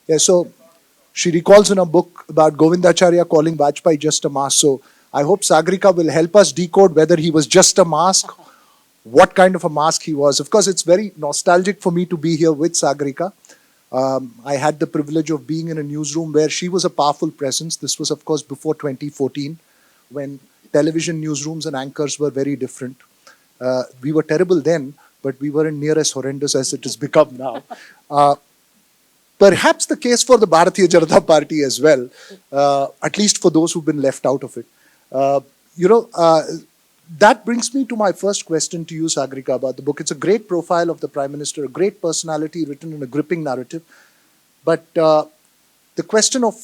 Yeah, so she recalls in a book about Govindacharya calling Vajpayee just a mask. So I hope Sagrika will help us decode whether he was just a mask, what kind of a mask he was. Of course, it's very nostalgic for me to be here with Sagrika. I had the privilege of being in a newsroom where she was a powerful presence. This was, of course, before 2014, when television newsrooms and anchors were very different. We were terrible then, but we weren't near as horrendous as it has become now. Perhaps the case for the Bharatiya Janata Party as well, at least for those who've been left out of it. You know, that brings me to my first question to you, Sagrika, about the book. It's a great profile of the Prime Minister, a great personality written in a gripping narrative. But the question of,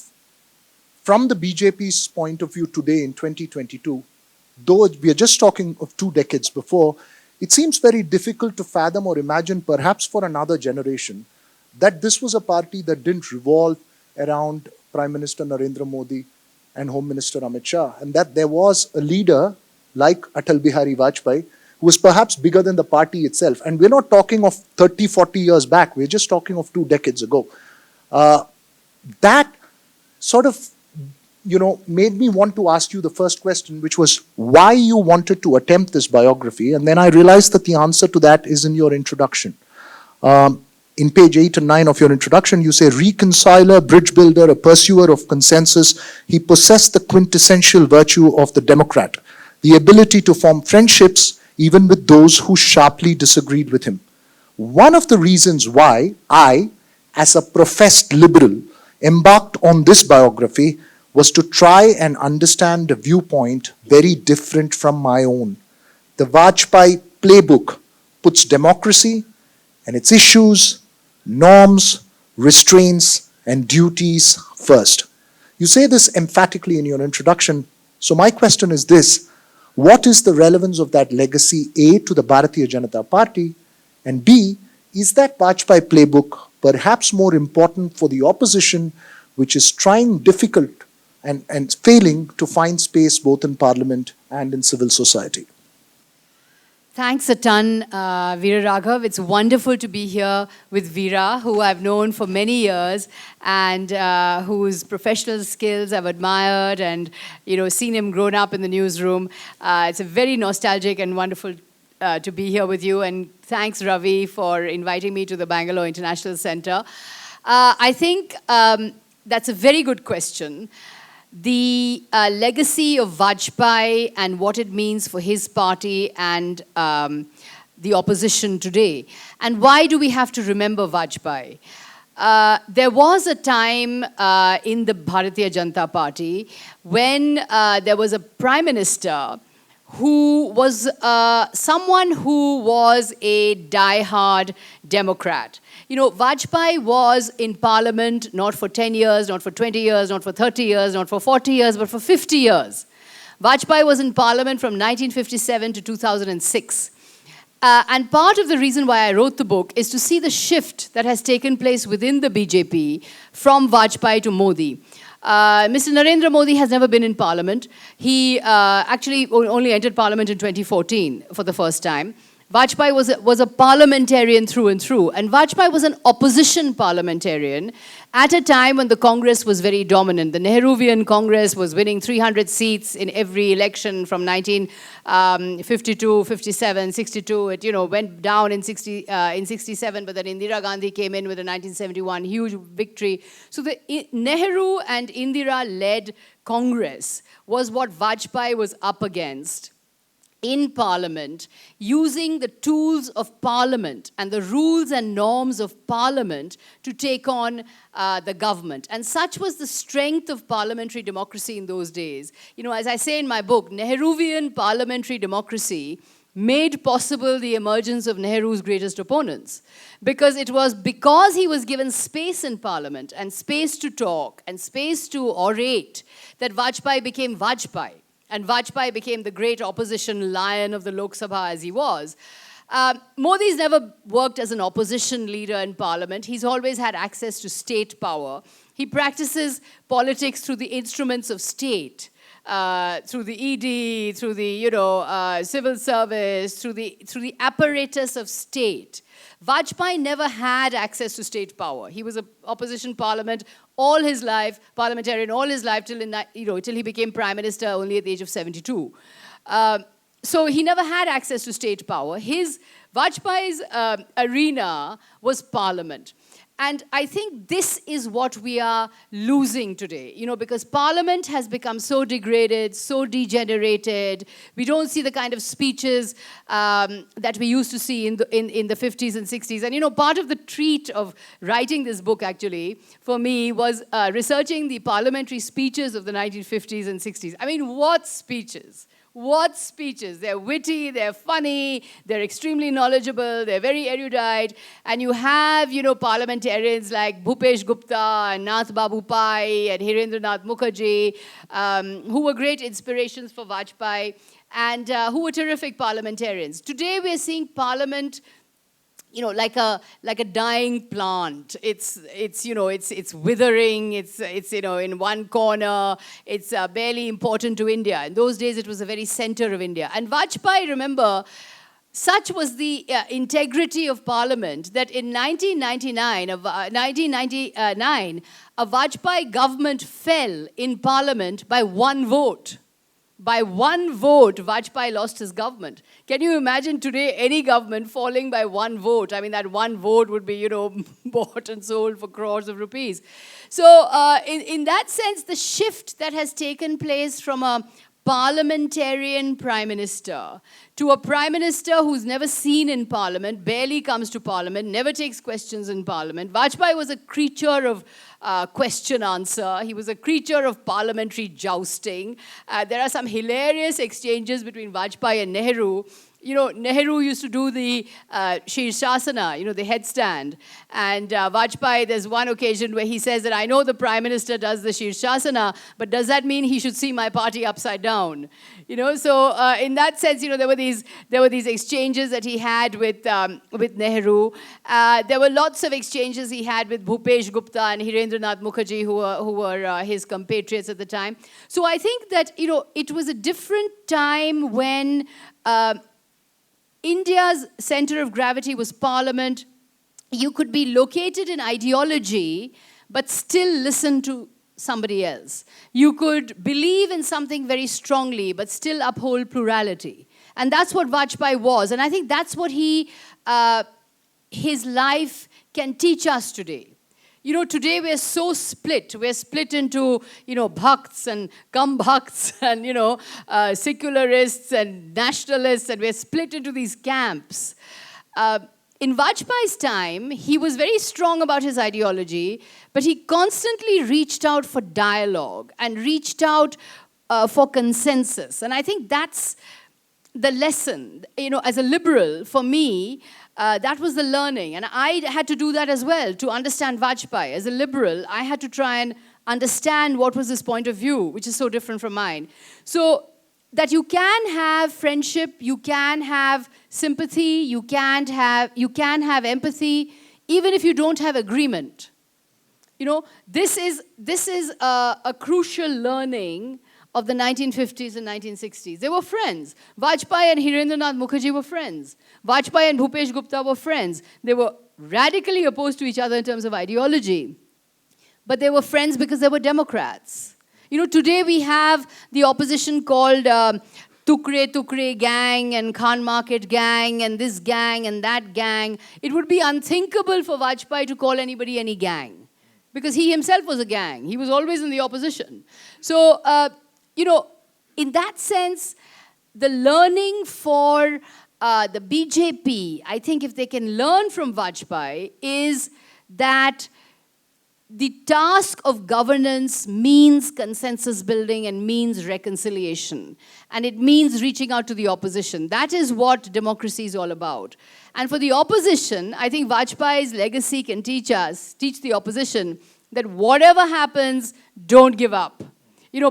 from the BJP's point of view today in 2022, though we are just talking of 2 decades before, it seems very difficult to fathom or imagine, perhaps for another generation, that this was a party that didn't revolve around Prime Minister Narendra Modi and Home Minister Amit Shah, and that there was a leader like Atal Bihari Vajpayee who was perhaps bigger than the party itself. And we're not talking of 30, 40 years back, we're just talking of 2 decades ago. That sort of, you know, made me want to ask you the first question, which was why you wanted to attempt this biography. And then I realized that the answer to that is in your introduction. In page 8 and 9 of your introduction, you say, reconciler, bridge builder, a pursuer of consensus, he possessed the quintessential virtue of the Democrat, the ability to form friendships even with those who sharply disagreed with him. One of the reasons why I, as a professed liberal, embarked on this biography was to try and understand a viewpoint very different from my own. The Vajpayee playbook puts democracy and its issues, norms, restraints, and duties first. You say this emphatically in your introduction. So my question is this: what is the relevance of that legacy, A, to the Bharatiya Janata Party, and B, is that Vajpayee playbook perhaps more important for the opposition, which is trying difficult and failing to find space both in Parliament and in civil society? Thanks a ton, Veera Raghav. It's wonderful to be here with Veera, who I've known for many years and whose professional skills I've admired and, you know, seen him grown up in the newsroom. It's a very nostalgic and wonderful to be here with you. And thanks, Ravi, for inviting me to the Bangalore International Center. I think that's a very good question. The legacy of Vajpayee and what it means for his party and the opposition today. And why do we have to remember Vajpayee? There was a time in the Bharatiya Janata Party when there was a prime minister who was someone who was a die-hard Democrat. You know, Vajpayee was in Parliament not for 10 years, not for 20 years, not for 30 years, not for 40 years, but for 50 years. Vajpayee was in Parliament from 1957 to 2006. And part of the reason why I wrote the book is to see the shift that has taken place within the BJP from Vajpayee to Modi. Mr. Narendra Modi has never been in Parliament. He actually only entered Parliament in 2014 for the first time. Vajpayee was a parliamentarian through and through. And Vajpayee was an opposition parliamentarian at a time when the Congress was very dominant. The Nehruvian Congress was winning 300 seats in every election from 1952, 57, 62. It, you know, went down in 67, but then Indira Gandhi came in with a 1971 huge victory. So the Nehru and Indira-led Congress was what Vajpayee was up against in Parliament, using the tools of Parliament and the rules and norms of Parliament to take on the government. And such was the strength of parliamentary democracy in those days. You know, as I say in my book, Nehruvian parliamentary democracy made possible the emergence of Nehru's greatest opponents. Because it was because he was given space in Parliament and space to talk and space to orate that Vajpayee became Vajpayee. And Vajpayee became the great opposition lion of the Lok Sabha as he was. Modi's never worked as an opposition leader in Parliament. He's always had access to state power. He practices politics through the instruments of state. through the ED, through the, civil service, through the apparatus of state. Vajpayee never had access to state power. He was an opposition parliament all his life, parliamentarian all his life till he became prime minister only at the age of 72. So he never had access to state power. Vajpayee's arena was parliament. And I think this is what we are losing today, because parliament has become so degraded, so degenerated. We don't see the kind of speeches that we used to see in the 50s and 60s. And, part of the treat of writing this book, actually, for me, was researching the parliamentary speeches of the 1950s and 60s. I mean, what speeches? What speeches? They're witty, they're funny, they're extremely knowledgeable, they're very erudite. And you have, parliamentarians like Bhupesh Gupta and Nath Babu Pai and Hirendranath Mukherjee, who were great inspirations for Vajpayee and who were terrific parliamentarians. Today we're seeing parliament like a dying plant. It's withering. It's in one corner. It's barely important to India. In those days, it was the very center of India. And Vajpayee, remember, such was the integrity of Parliament that in 1999, a Vajpayee government fell in Parliament by one vote. By one vote, Vajpayee lost his government. Can you imagine today any government falling by one vote? I mean, that one vote would be, bought and sold for crores of rupees. So in that sense, the shift that has taken place from a parliamentarian prime minister to a prime minister who's never seen in parliament, barely comes to parliament, never takes questions in parliament. Vajpayee was a creature of question-answer. He was a creature of parliamentary jousting. There are some hilarious exchanges between Vajpayee and Nehru. Nehru used to do the Shirshasana, the headstand. And Vajpayee, there's one occasion where he says that I know the Prime Minister does the Shirshasana, but does that mean he should see my party upside down? So in that sense, there were these exchanges that he had with Nehru. There were lots of exchanges he had with Bhupesh Gupta and Hirendranath Mukherjee, who were his compatriots at the time. So I think that, it was a different time when India's center of gravity was parliament. You could be located in ideology, but still listen to somebody else. You could believe in something very strongly, but still uphold plurality. And that's what Vajpayee was. And I think that's what his life can teach us today. Today we're so split. We're split into, bhakts and bhakts and, secularists and nationalists, and we're split into these camps. In Vajpayee's time, he was very strong about his ideology, but he constantly reached out for dialogue and reached out for consensus. And I think that's the lesson, as a liberal, for me, that was the learning. And I had to do that as well to understand Vajpayee. As a liberal, I had to try and understand what was his point of view, which is so different from mine. So that you can have friendship, you can have sympathy, you can have empathy, even if you don't have agreement. This is a crucial learning of the 1950s and 1960s. They were friends. Vajpayee and Hirendranath Mukherjee were friends. Vajpayee and Bhupesh Gupta were friends. They were radically opposed to each other in terms of ideology. But they were friends because they were Democrats. Today we have the opposition called Tukre gang and Khan Market gang and this gang and that gang. It would be unthinkable for Vajpayee to call anybody any gang because he himself was a gang. He was always in the opposition. So, in that sense, the learning for the BJP, I think if they can learn from Vajpayee, is that the task of governance means consensus building and means reconciliation. And it means reaching out to the opposition. That is what democracy is all about. And for the opposition, I think Vajpayee's legacy can teach the opposition, that whatever happens, don't give up.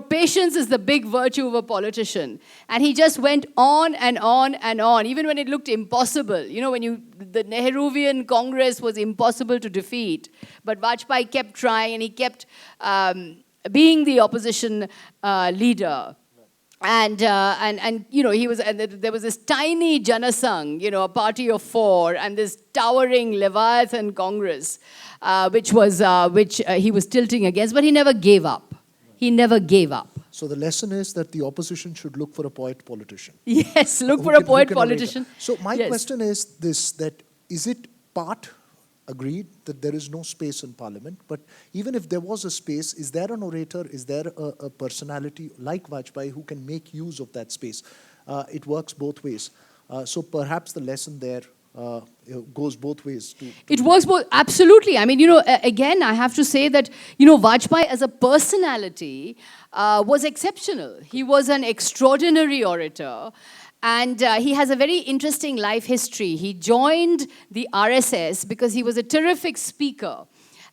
Patience is the big virtue of a politician. And he just went on and on and on, even when it looked impossible. The Nehruvian Congress was impossible to defeat. But Vajpayee kept trying and he kept being the opposition leader. and you know, he was, and there was this tiny Janasangh, you know, a party of 4, and this towering Leviathan Congress, which he was tilting against, but he never gave up. He never gave up. So the lesson is that the opposition should look for a poet politician. Yes, look for a poet politician. So my Yes. question is this, that is it part agreed that there is no space in Parliament, but even if there was a space, is there an orator, is there a personality like Vajpayee who can make use of that space? It works both ways. So perhaps the lesson there goes both ways. It works both, absolutely. I mean, you know, again, I have to say that, you know, Vajpayee as a personality was exceptional. He was an extraordinary orator. And he has a very interesting life history. He joined the RSS because he was a terrific speaker.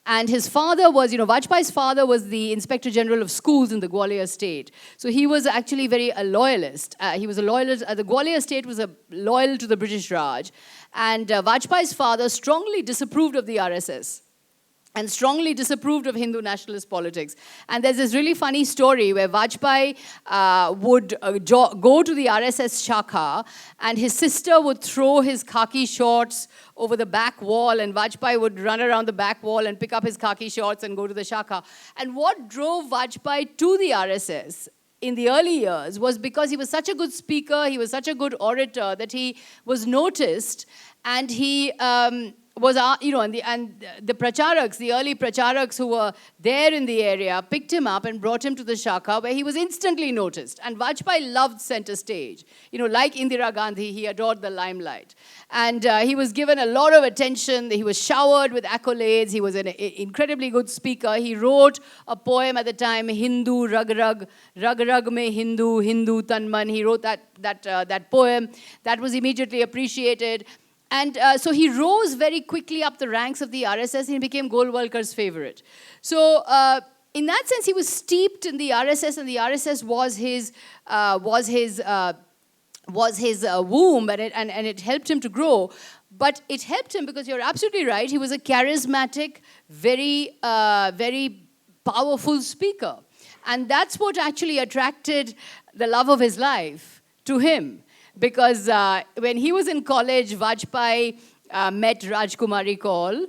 And his father was, you know, Vajpayee's father was the Inspector General of Schools in the Gwalior state. So he was actually a loyalist. He was a loyalist. The Gwalior state was loyal to the British Raj. And Vajpayee's father strongly disapproved of the RSS and strongly disapproved of Hindu nationalist politics. And there's this really funny story where Vajpayee would go to the RSS Shakha, and his sister would throw his khaki shorts over the back wall, and Vajpayee would run around the back wall and pick up his khaki shorts and go to the Shakha. And what drove Vajpayee to the RSS in the early years was because he was such a good speaker, he was such a good orator, that he was noticed, and he was, you know, and the pracharaks, the early pracharaks who were there in the area, picked him up and brought him to the Shakha, where he was instantly noticed. And Vajpayee loved center stage. You know, like Indira Gandhi, he adored the limelight. And he was given a lot of attention. He was showered with accolades. He was an incredibly good speaker. He wrote a poem at the time, Hindu Rag Rag, Rag Rag Mein Hindu, Hindu Tan Man. He wrote that poem. That was immediately appreciated. And so he rose very quickly up the ranks of the RSS, and he became Golwalkar's favorite. So in that sense, he was steeped in the RSS, and the RSS was his womb, and it helped him to grow. But it helped him because you're absolutely right. He was a charismatic, very powerful speaker. And that's what actually attracted the love of his life to him. Because when he was in college, Vajpayee met Rajkumari Kaul.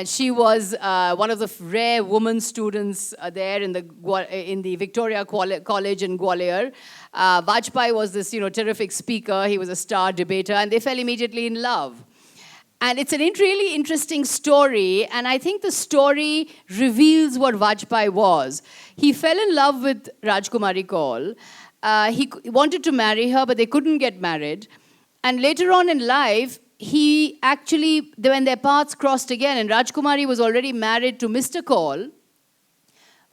She was one of the rare women students there in the Victoria College in Gwalior. Vajpayee was this, you know, terrific speaker. He was a star debater, and they fell immediately in love. And it's a really interesting story, and I think the story reveals what Vajpayee was. He fell in love with Rajkumari Kaul. He wanted to marry her, but they couldn't get married. And later on in life, he actually, when their paths crossed again, and Rajkumari was already married to Mr. Kaul,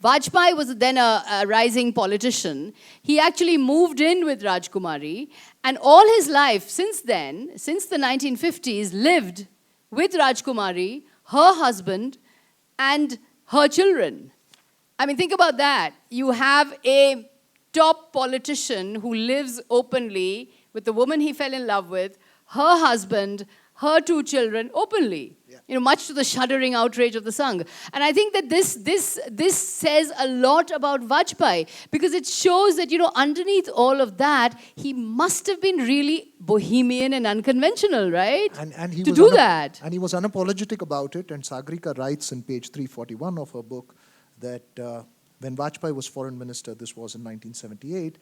Vajpayee was then a rising politician. He actually moved in with Rajkumari, and all his life since then, since the 1950s, lived with Rajkumari, her husband, and her children. I mean, think about that. You have a top politician who lives openly with the woman he fell in love with, her husband, her 2 children, openly. Yeah. You know, much to the shuddering outrage of the Sangh. And I think that this says a lot about Vajpayee, because it shows that, you know, underneath all of that, he must have been really bohemian and unconventional, right? And he to do that. And he was unapologetic about it. And Sagrika writes in page 341 of her book that when Vajpayee was foreign minister, this was in 1978,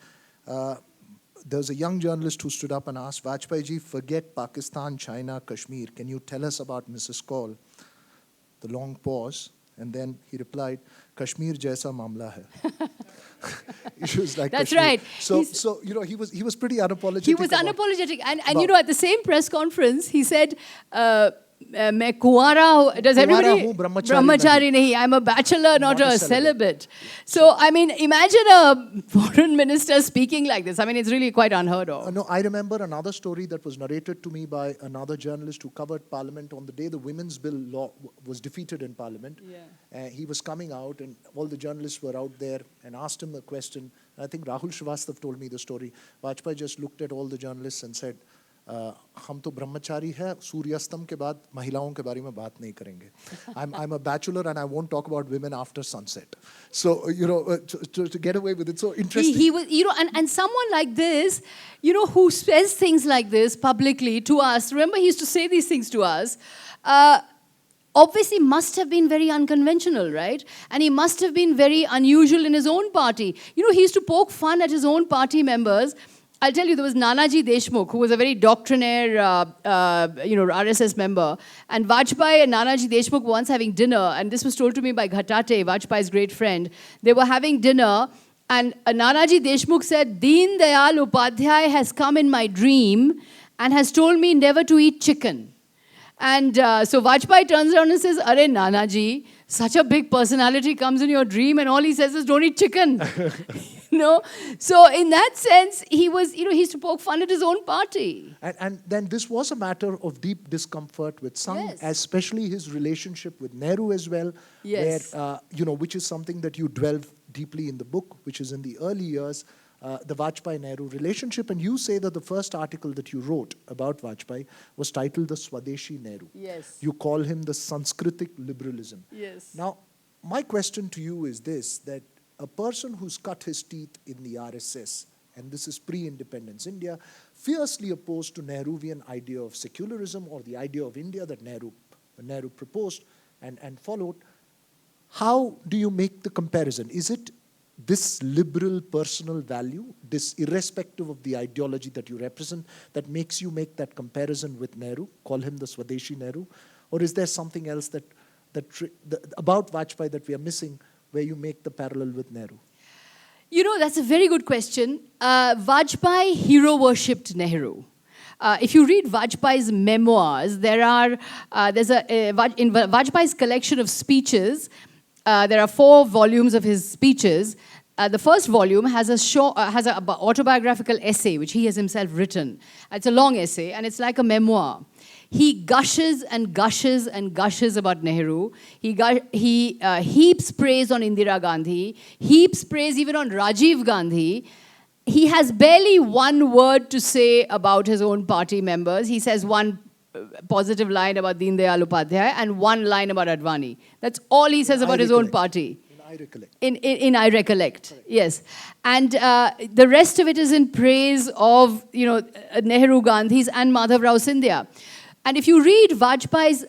there was a young journalist who stood up and asked, Vajpayee ji, forget Pakistan, China, Kashmir. Can you tell us about Mrs. Kaul? The long pause. And then he replied, Kashmir jaisa mamla hai. Issues like That's Kashmir. right. So you know, he was pretty unapologetic. He was unapologetic. And you know, at the same press conference, he said, मैं कुंवारा, does everybody? Brahmachari nahi. I'm a bachelor, not a celibate. So, I mean, imagine a foreign minister speaking like this. I mean, it's really quite unheard of. No, I remember another story that was narrated to me by another journalist who covered Parliament on the day the Women's Bill law was defeated in Parliament. Yeah. He was coming out, and all the journalists were out there and asked him a question. And I think Rahul Srivastav told me the story. Vajpayee just looked at all the journalists and said, हम तो ब्रह्मचारी है, सूर्यास्तम के बाद महिलाओं के बारे में बात नहीं करेंगे. I'm a bachelor and I won't talk about women after sunset. So, to get away with it, so interesting. He was, and someone like this, who says things like this publicly to us. Remember, he used to say these things to us. Obviously must have been very unconventional, right? And he must have been very unusual in his own party. He used to poke fun at his own party members. I'll tell you, there was Nanaji Deshmukh, who was a very doctrinaire, RSS member. And Vajpayee and Nanaji Deshmukh were once having dinner, and this was told to me by Ghatate, Vajpayee's great friend. They were having dinner, and Nanaji Deshmukh said, Deen Dayal Upadhyay has come in my dream and has told me never to eat chicken. And so Vajpayee turns around and says, Arey Nanaji, such a big personality comes in your dream and all he says is, don't eat chicken. So in that sense, he was, he used to poke fun at his own party. And then this was a matter of deep discomfort with some, Yes. especially his relationship with Nehru as well, Yes. where, which is something that you delve deeply in the book, which is in the early years, the Vajpayee-Nehru relationship. And you say that the first article that you wrote about Vajpayee was titled The Swadeshi Nehru. Yes. You call him the Sanskritic liberalism. Yes. Now, my question to you is this, that a person who's cut his teeth in the RSS, and this is pre-independence India, fiercely opposed to Nehruvian idea of secularism or the idea of India that Nehru proposed and followed, how do you make the comparison? Is it this liberal personal value, this irrespective of the ideology that you represent, that makes you make that comparison with Nehru, call him the Swadeshi Nehru? Or is there something else about Vajpayee that we are missing where you make the parallel with Nehru? That's a very good question. Vajpayee hero-worshipped Nehru. If you read Vajpayee's memoirs, in Vajpayee's collection of speeches, there are 4 volumes of his speeches. The first volume has an autobiographical essay, which he has himself written. It's a long essay, and it's like a memoir. He gushes and gushes and gushes about Nehru. He heaps praise on Indira Gandhi, heaps praise even on Rajiv Gandhi. He has barely one word to say about his own party members. He says one positive line about Deen Dayal Upadhyay and one line about Advani. That's all he says about his own party. I recollect. In I recollect, yes. And the rest of it is in praise of, Nehru Gandhis and Madhav Rao Scindia. And if you read Vajpayee's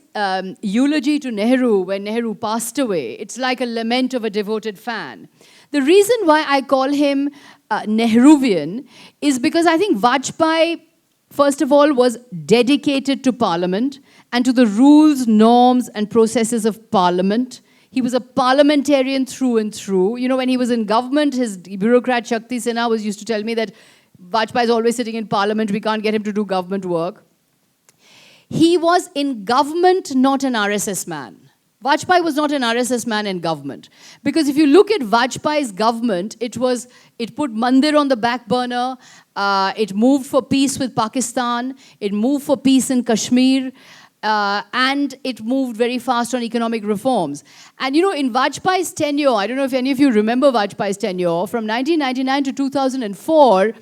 eulogy to Nehru when Nehru passed away, it's like a lament of a devoted fan. The reason why I call him Nehruvian is because I think Vajpayee, first of all, was dedicated to Parliament and to the rules, norms, and processes of Parliament. He was a parliamentarian through and through. When he was in government, his bureaucrat Shakti Sinha used to tell me that Vajpayee is always sitting in Parliament, we can't get him to do government work. He was in government, not an RSS man. Vajpayee was not an RSS man in government. Because if you look at Vajpayee's government, it put Mandir on the back burner, it moved for peace with Pakistan, it moved for peace in Kashmir, and it moved very fast on economic reforms. And in Vajpayee's tenure, I don't know if any of you remember Vajpayee's tenure, from 1999 to 2004,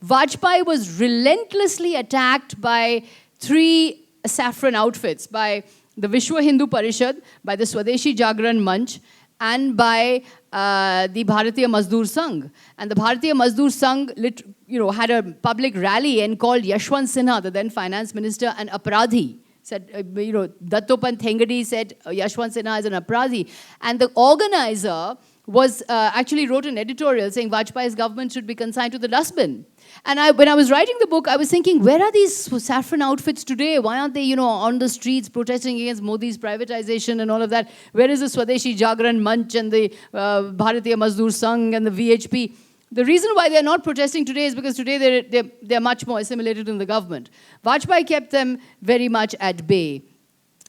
Vajpayee was relentlessly attacked by 3 saffron outfits, by the Vishwa Hindu Parishad, by the Swadeshi Jagran Manch, and by the Bharatiya Mazdoor Sangh. And the Bharatiya Mazdoor Sangh had a public rally and called Yashwant Sinha, the then finance minister, an aparadhi. Said, Dattopant Thengadi said Yashwant Sinha is an aparadhi. And the organizer was actually wrote an editorial saying Vajpayee's government should be consigned to the dustbin. And when I was writing the book, I was thinking, where are these saffron outfits today? Why aren't they, on the streets protesting against Modi's privatization and all of that? Where is the Swadeshi Jagran Manch and the Bharatiya Mazdoor Sangh and the VHP? The reason why they're not protesting today is because today they're much more assimilated in the government. Vajpayee kept them very much at bay.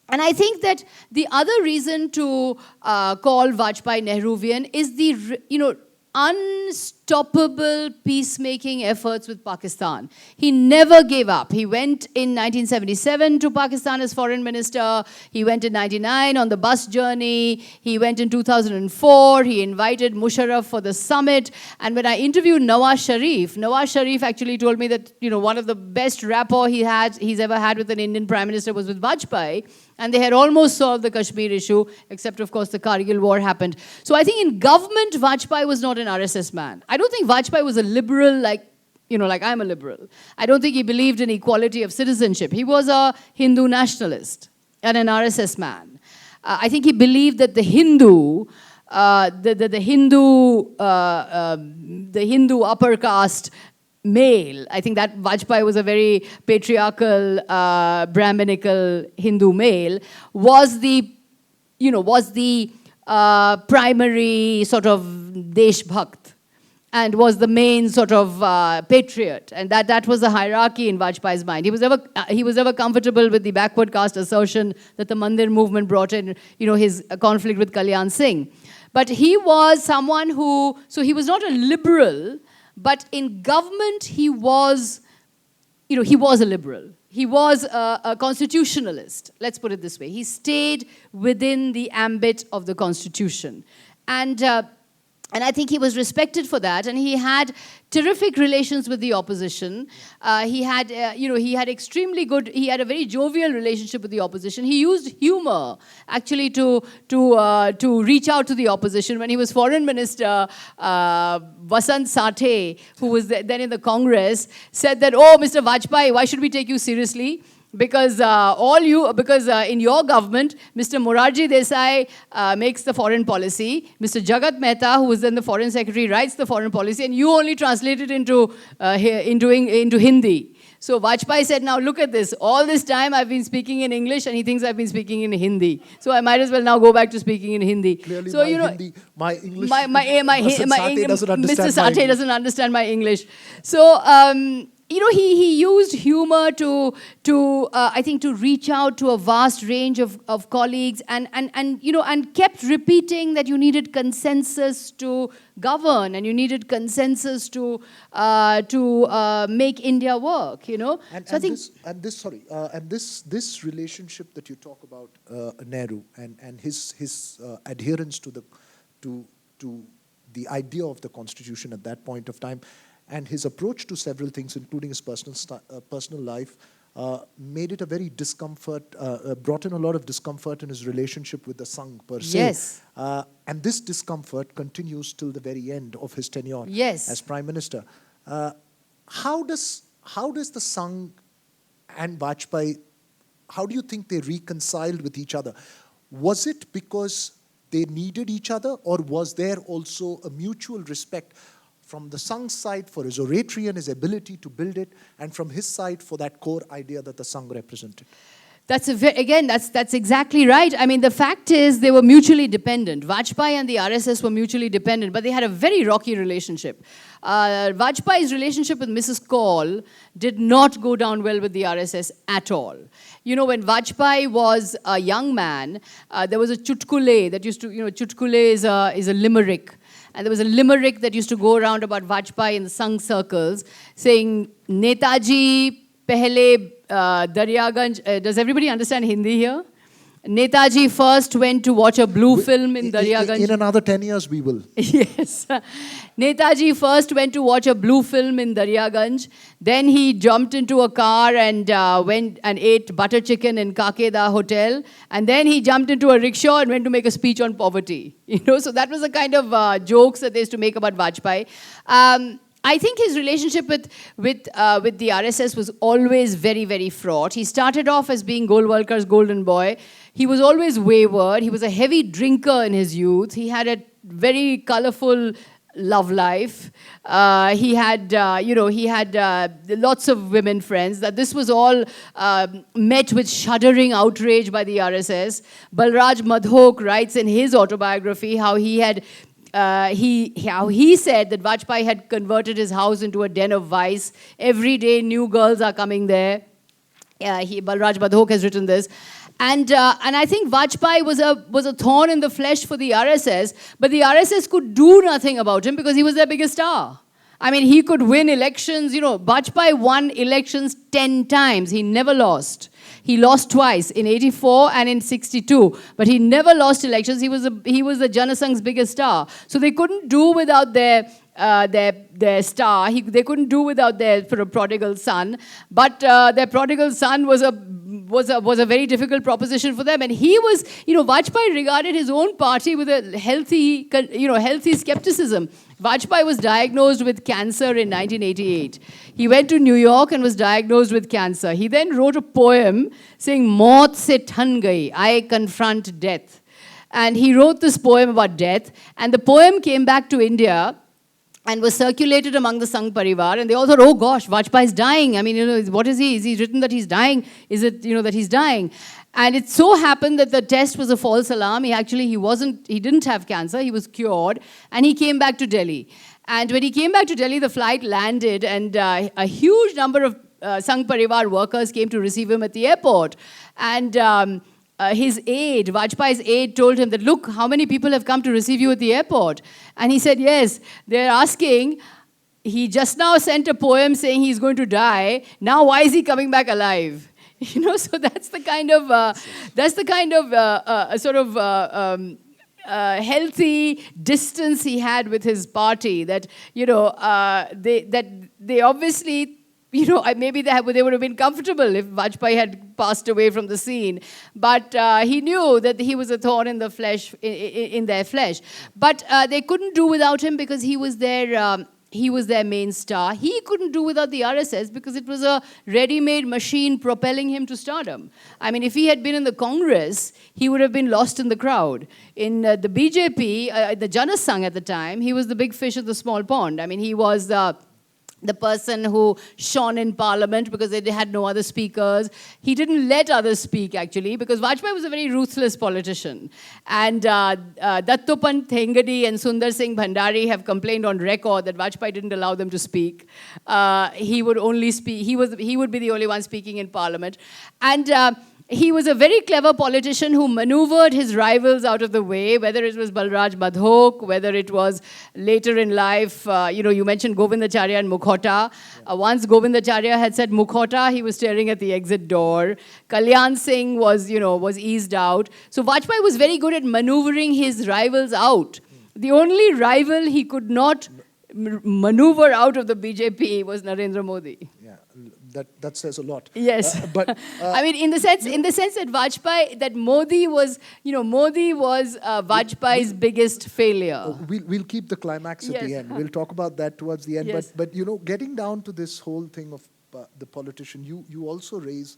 And I think that the other reason to call Vajpayee Nehruvian is the, unstoppable peacemaking efforts with Pakistan. He never gave up. He went in 1977 to Pakistan as foreign minister. He went in 99 on the bus journey. He went in 2004. He invited Musharraf for the summit. And when I interviewed Nawaz Sharif actually told me that, one of the best rapport he's ever had with an Indian prime minister was with Vajpayee. And they had almost solved the Kashmir issue, except, of course, the Kargil war happened. So I think in government, Vajpayee was not an RSS man. I don't think Vajpayee was a liberal like I'm a liberal. I don't think he believed in equality of citizenship. He was a Hindu nationalist and an RSS man. I think he believed that the Hindu upper caste male, I think that Vajpayee was a very patriarchal, Brahminical Hindu male, was the primary sort of Deshbhakt and was the main sort of patriot. And that was the hierarchy in Vajpayee's mind. He was never comfortable with the backward caste assertion that the Mandir movement brought in, his conflict with Kalyan Singh. But he was someone he was not a liberal, but in government, he was a liberal. He was a constitutionalist, let's put it this way. He stayed within the ambit of the Constitution. And I think he was respected for that, and he had terrific relations with the opposition. He had a very jovial relationship with the opposition. He used humor, actually, to reach out to the opposition. When he was foreign minister, Vasant Sathe, who was then in the Congress, said that, "Oh, Mr. Vajpayee, why should we take you seriously? Because in your government, Mr. Morarji Desai makes the foreign policy. Mr. Jagat Mehta, who was then the foreign secretary, writes the foreign policy, and you only translate it into Hindi." So Vajpayee said, "Now look at this. All this time I've been speaking in English, and he thinks I've been speaking in Hindi. So I might as well now go back to speaking in Hindi." Clearly, so my English, Mr. Sathe doesn't understand my English. So. He used humor to reach out to a vast range of colleagues and kept repeating that you needed consensus to govern and you needed consensus to make India work, This relationship that you talk about, Nehru and his adherence to the idea of the Constitution at that point of time, and his approach to several things, including his personal life, made it a very brought in a lot of discomfort in his relationship with the Sangh per se. Yes. And this discomfort continues till the very end of his tenure as Prime Minister. How does the Sangh and Vajpayee, how do you think they reconciled with each other? Was it because they needed each other, or was there also a mutual respect from the Sangh side for his oratory and his ability to build it, and from his side for that core idea that the Sangh represented? That's exactly right. I mean, the fact is they were mutually dependent. Vajpayee and the RSS were mutually dependent, but they had a very rocky relationship. Vajpayee's relationship with Mrs. Kaul did not go down well with the RSS at all. When Vajpayee was a young man, there was a chutkule that used to, chutkule is a limerick. And there was a limerick that used to go around about Vajpayee in the Sangh circles, saying, "Netaji pehle Daryaganj." Does everybody understand Hindi here? Netaji first went to watch a blue film in Daryaganj. In another 10 years, we will. Yes. Netaji first went to watch a blue film in Daryaganj. Then he jumped into a car and went and ate butter chicken in Kakeda Hotel. And then he jumped into a rickshaw and went to make a speech on poverty. So that was the kind of jokes that they used to make about Vajpayee. I think his relationship with the RSS was always very, very fraught. He started off as being Golwalkar's golden boy. He was always wayward. He was a heavy drinker in his youth. He had a very colorful love life. He had lots of women friends. That this was all met with shuddering outrage by the RSS. Balraj Madhok writes in his autobiography how he said that Vajpayee had converted his house into a den of vice. Every day new girls are coming there. Balraj Madhok has written this. And I think Vajpayee was a thorn in the flesh for the RSS, but the RSS could do nothing about him because he was their biggest star. I mean, he could win elections. You know, Vajpayee won elections 10 times. He never lost. He lost twice, in 84 and in 62. But he never lost elections. He was the Janasang's biggest star. So they couldn't do without their star. They couldn't do without their sort of prodigal son. But their prodigal son was a very difficult proposition for them. And he was, you know, Vajpayee regarded his own party with a healthy skepticism. Vajpayee was diagnosed with cancer in 1988. He went to New York and was diagnosed with cancer. He then wrote a poem saying, "Maut se than gayi, I confront death." And he wrote this poem about death. And the poem came back to India and was circulated among the Sangh Parivar. And they all thought, oh gosh, Vajpayee is dying. I mean, you know, what is he? Is he written that he's dying? Is it, you know, that he's dying? And it so happened that the test was a false alarm. He didn't have cancer. He was cured. And he came back to Delhi. And when he came back to Delhi, the flight landed and a huge number of Sangh Parivar workers came to receive him at the airport. And his aide, Vajpayee's aide, told him that, look, how many people have come to receive you at the airport? And he said, yes, they're asking, he just now sent a poem saying he's going to die. Now, why is he coming back alive? You know, so that's the kind of healthy distance he had with his party. That, you know, they obviously, you know, maybe they would have been comfortable if Vajpayee had passed away from the scene. But he knew that he was a thorn in the flesh, in their flesh. But they couldn't do without him because he was their main star. He couldn't do without the RSS because it was a ready-made machine propelling him to stardom. I mean, if he had been in the Congress, he would have been lost in the crowd. In the BJP, the Janasangh at the time, he was the big fish in the small pond. I mean, he was the person who shone in Parliament because they had no other speakers. He didn't let others speak, actually, because Vajpayee was a very ruthless politician. And Dattopant Thengadi and Sundar Singh Bhandari have complained on record that Vajpayee didn't allow them to speak. He would only speak, he would be the only one speaking in Parliament. And he was a very clever politician who maneuvered his rivals out of the way, whether it was Balraj Badhok, whether it was later in life, you mentioned Govindacharya and Mukhota. Once Govindacharya had said Mukhota, he was staring at the exit door. Kalyan Singh was eased out. So Vajpayee was very good at maneuvering his rivals out. The only rival he could not maneuver out of the BJP was Narendra Modi. Yeah. That says a lot. Yes, I mean, in the sense that Vajpayee, that Modi was Vajpayee's biggest failure. We'll keep the climax at the end. We'll talk about that towards the end. Yes. But getting down to this whole thing of the politician, you also raise,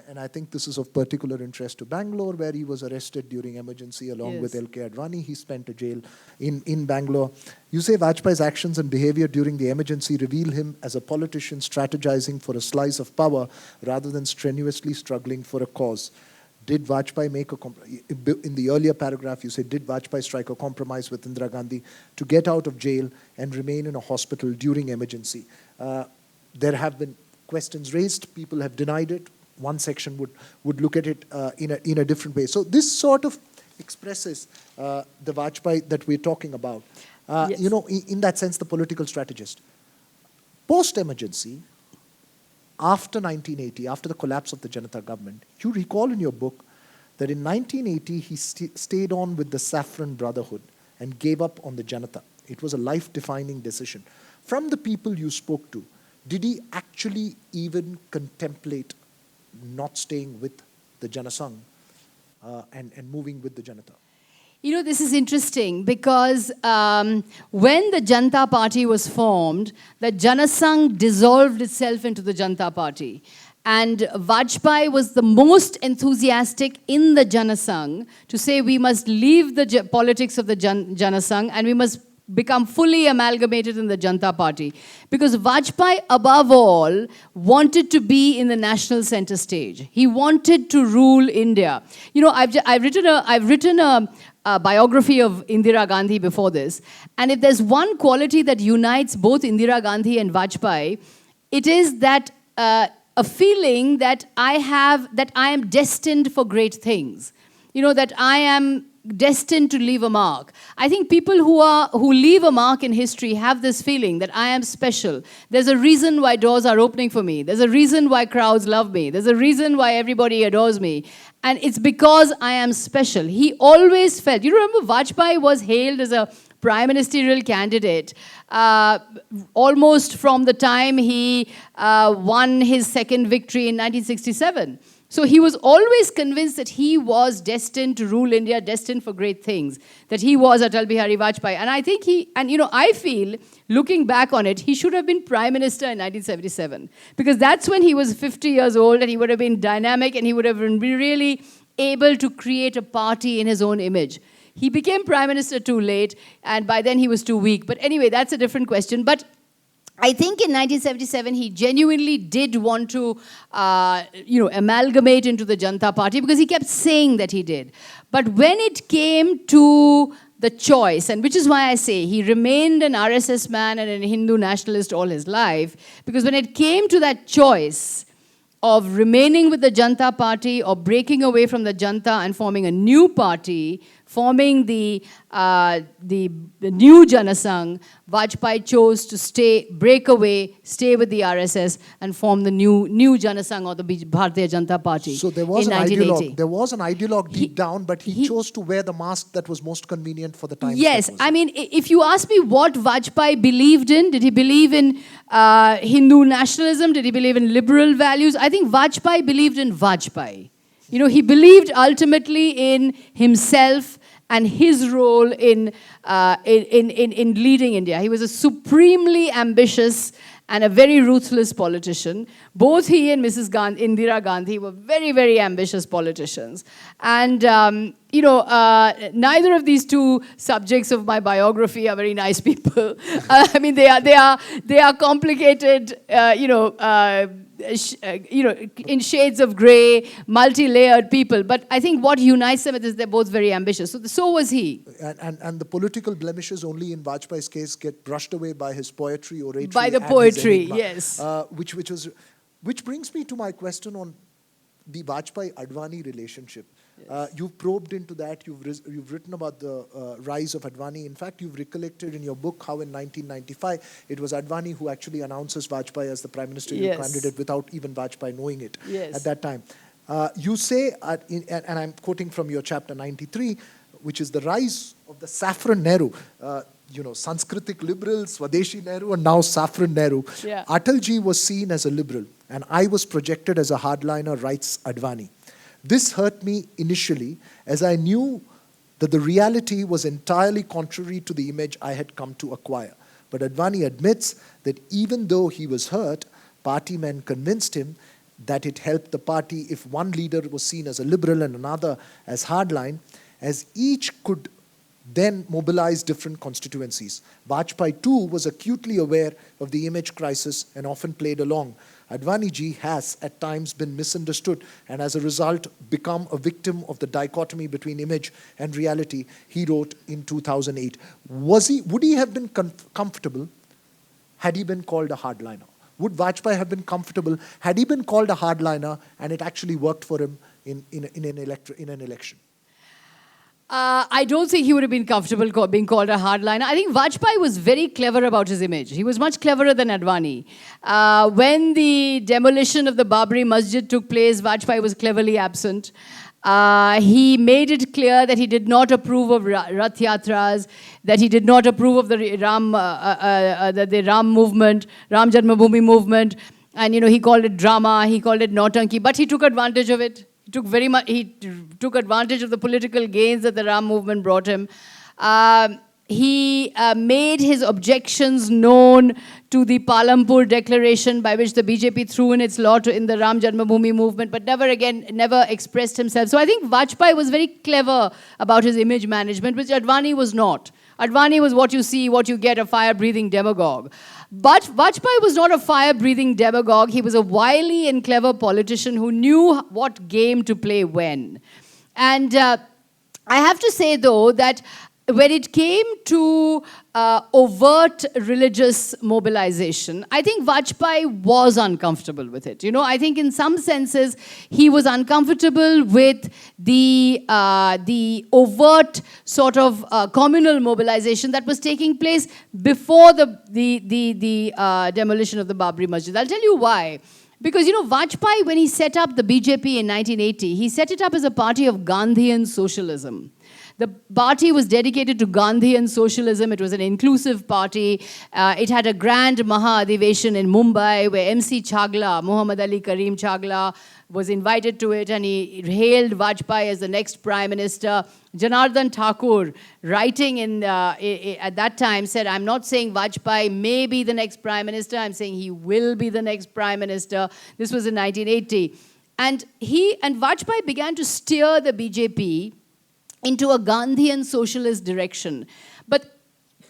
and I think this is of particular interest to Bangalore, where he was arrested during emergency along with L.K. Advani. He spent a jail in Bangalore. You say Vajpayee's actions and behavior during the emergency reveal him as a politician strategizing for a slice of power rather than strenuously struggling for a cause. Did Vajpayee make in the earlier paragraph you say, did Vajpayee strike a compromise with Indira Gandhi to get out of jail and remain in a hospital during emergency? There have been questions raised. People have denied it. One section would look at it in a different way. So this sort of expresses the Vajpayee that we're talking about. Yes. In that sense, the political strategist. Post-emergency, after 1980, after the collapse of the Janata government, you recall in your book that in 1980, he stayed on with the Saffron Brotherhood and gave up on the Janata. It was a life-defining decision. From the people you spoke to, did he actually even contemplate not staying with the Janasangh and moving with the Janata? You know, this is interesting because when the Janata Party was formed, the Janasangh dissolved itself into the Janata Party. And Vajpayee was the most enthusiastic in the Janasangh to say we must leave the politics of the Janasangh and we must become fully amalgamated in the Janata Party. Because Vajpayee, above all, wanted to be in the national center stage. He wanted to rule India. You know, I've written a biography of Indira Gandhi before this. And if there's one quality that unites both Indira Gandhi and Vajpayee, it is that a feeling that I am destined for great things. You know, that I am destined to leave a mark. I think people who leave a mark in history have this feeling that I am special. There's a reason why doors are opening for me. There's a reason why crowds love me. There's a reason why everybody adores me. And it's because I am special. He always felt, you remember Vajpayee was hailed as a prime ministerial candidate almost from the time he won his second victory in 1967. So he was always convinced that he was destined to rule India, destined for great things, that he was Atal Bihari Vajpayee. And I think I feel, looking back on it, he should have been prime minister in 1977. Because that's when he was 50 years old and he would have been dynamic and he would have been really able to create a party in his own image. He became prime minister too late, and by then he was too weak. But anyway, that's a different question. But I think in 1977, he genuinely did want to, amalgamate into the Janata Party because he kept saying that he did. But when it came to the choice, and which is why I say he remained an RSS man and a Hindu nationalist all his life, because when it came to that choice of remaining with the Janata Party or breaking away from the Janata and forming a new party, forming the new Janasangh, Vajpayee chose to break away, stay with the RSS, and form the new Janasangh or the Bharatiya Janata Party. So there was in an 1980. ideologue. There was an ideologue deep down, but he chose to wear the mask that was most convenient for the times. Yes, I mean, if you ask me what Vajpayee believed in, did he believe in Hindu nationalism? Did he believe in liberal values? I think Vajpayee believed in Vajpayee. You know, he believed ultimately in himself and his role in leading India. He was a supremely ambitious and a very ruthless politician. Both he and Mrs. Indira Gandhi were very, very ambitious politicians. And, neither of these two subjects of my biography are very nice people. I mean, they are complicated, in shades of grey, multi-layered people. But I think what unites them is they're both very ambitious. So was he. And the political blemishes only in Vajpayee's case get brushed away by his poetry, oratory, by the and poetry, his enigma, yes. Which brings me to my question on the Vajpayee-Advani relationship. Yes. You've probed into that. You've written about the rise of Advani. In fact, you've recollected in your book how in 1995 it was Advani who actually announces Vajpayee as the prime ministerial candidate without even Vajpayee knowing it at that time. You say, and I'm quoting from your chapter 93, which is the rise of the Saffron Nehru. Sanskritic liberal, Swadeshi Nehru, and now Saffron Nehru. Yeah. Atalji was seen as a liberal, and I was projected as a hardliner, writes Advani. This hurt me initially, as I knew that the reality was entirely contrary to the image I had come to acquire. But Advani admits that even though he was hurt, party men convinced him that it helped the party if one leader was seen as a liberal and another as hardline, as each could then mobilize different constituencies. Vajpayee too was acutely aware of the image crisis and often played along. Advani ji has at times been misunderstood and as a result become a victim of the dichotomy between image and reality, he wrote in 2008. Would he have been comfortable had he been called a hardliner? Would Vajpayee have been comfortable had he been called a hardliner and it actually worked for him in an election? I don't think he would have been comfortable being called a hardliner. I think Vajpayee was very clever about his image. He was much cleverer than Advani. When the demolition of the Babri Masjid took place, Vajpayee was cleverly absent. He made it clear that he did not approve of Rath Yatras, that he did not approve of the Ram movement, Ram Janmabhoomi movement. And, he called it drama, he called it nautanki, but he took advantage of it. He took advantage of the political gains that the Ram movement brought him. He made his objections known to the Parliamentary declaration by which the BJP threw in its lot in the Ram Janmabhoomi movement, but never expressed himself. So I think Vajpayee was very clever about his image management, which Advani was not. Advani was what you see, what you get, a fire-breathing demagogue. But Vajpayee was not a fire-breathing demagogue. He was a wily and clever politician who knew what game to play when. And I have to say, though, that when it came to overt religious mobilization, I think Vajpayee was uncomfortable with it. You know, I think in some senses he was uncomfortable with the overt sort of communal mobilization that was taking place before the demolition of the Babri Masjid. I'll tell you why. Because, you know, Vajpayee, when he set up the BJP in 1980, he set it up as a party of Gandhian socialism. The party was dedicated to Gandhian socialism. It was an inclusive party. It had a grand Maha-Adhiveshan in Mumbai where MC Chagla, Muhammad Ali Karim Chagla, was invited to it, and he hailed Vajpayee as the next prime minister. Janardhan Thakur, writing at that time, said, I'm not saying Vajpayee may be the next prime minister, I'm saying he will be the next prime minister. This was in 1980. And Vajpayee began to steer the BJP into a Gandhian socialist direction. But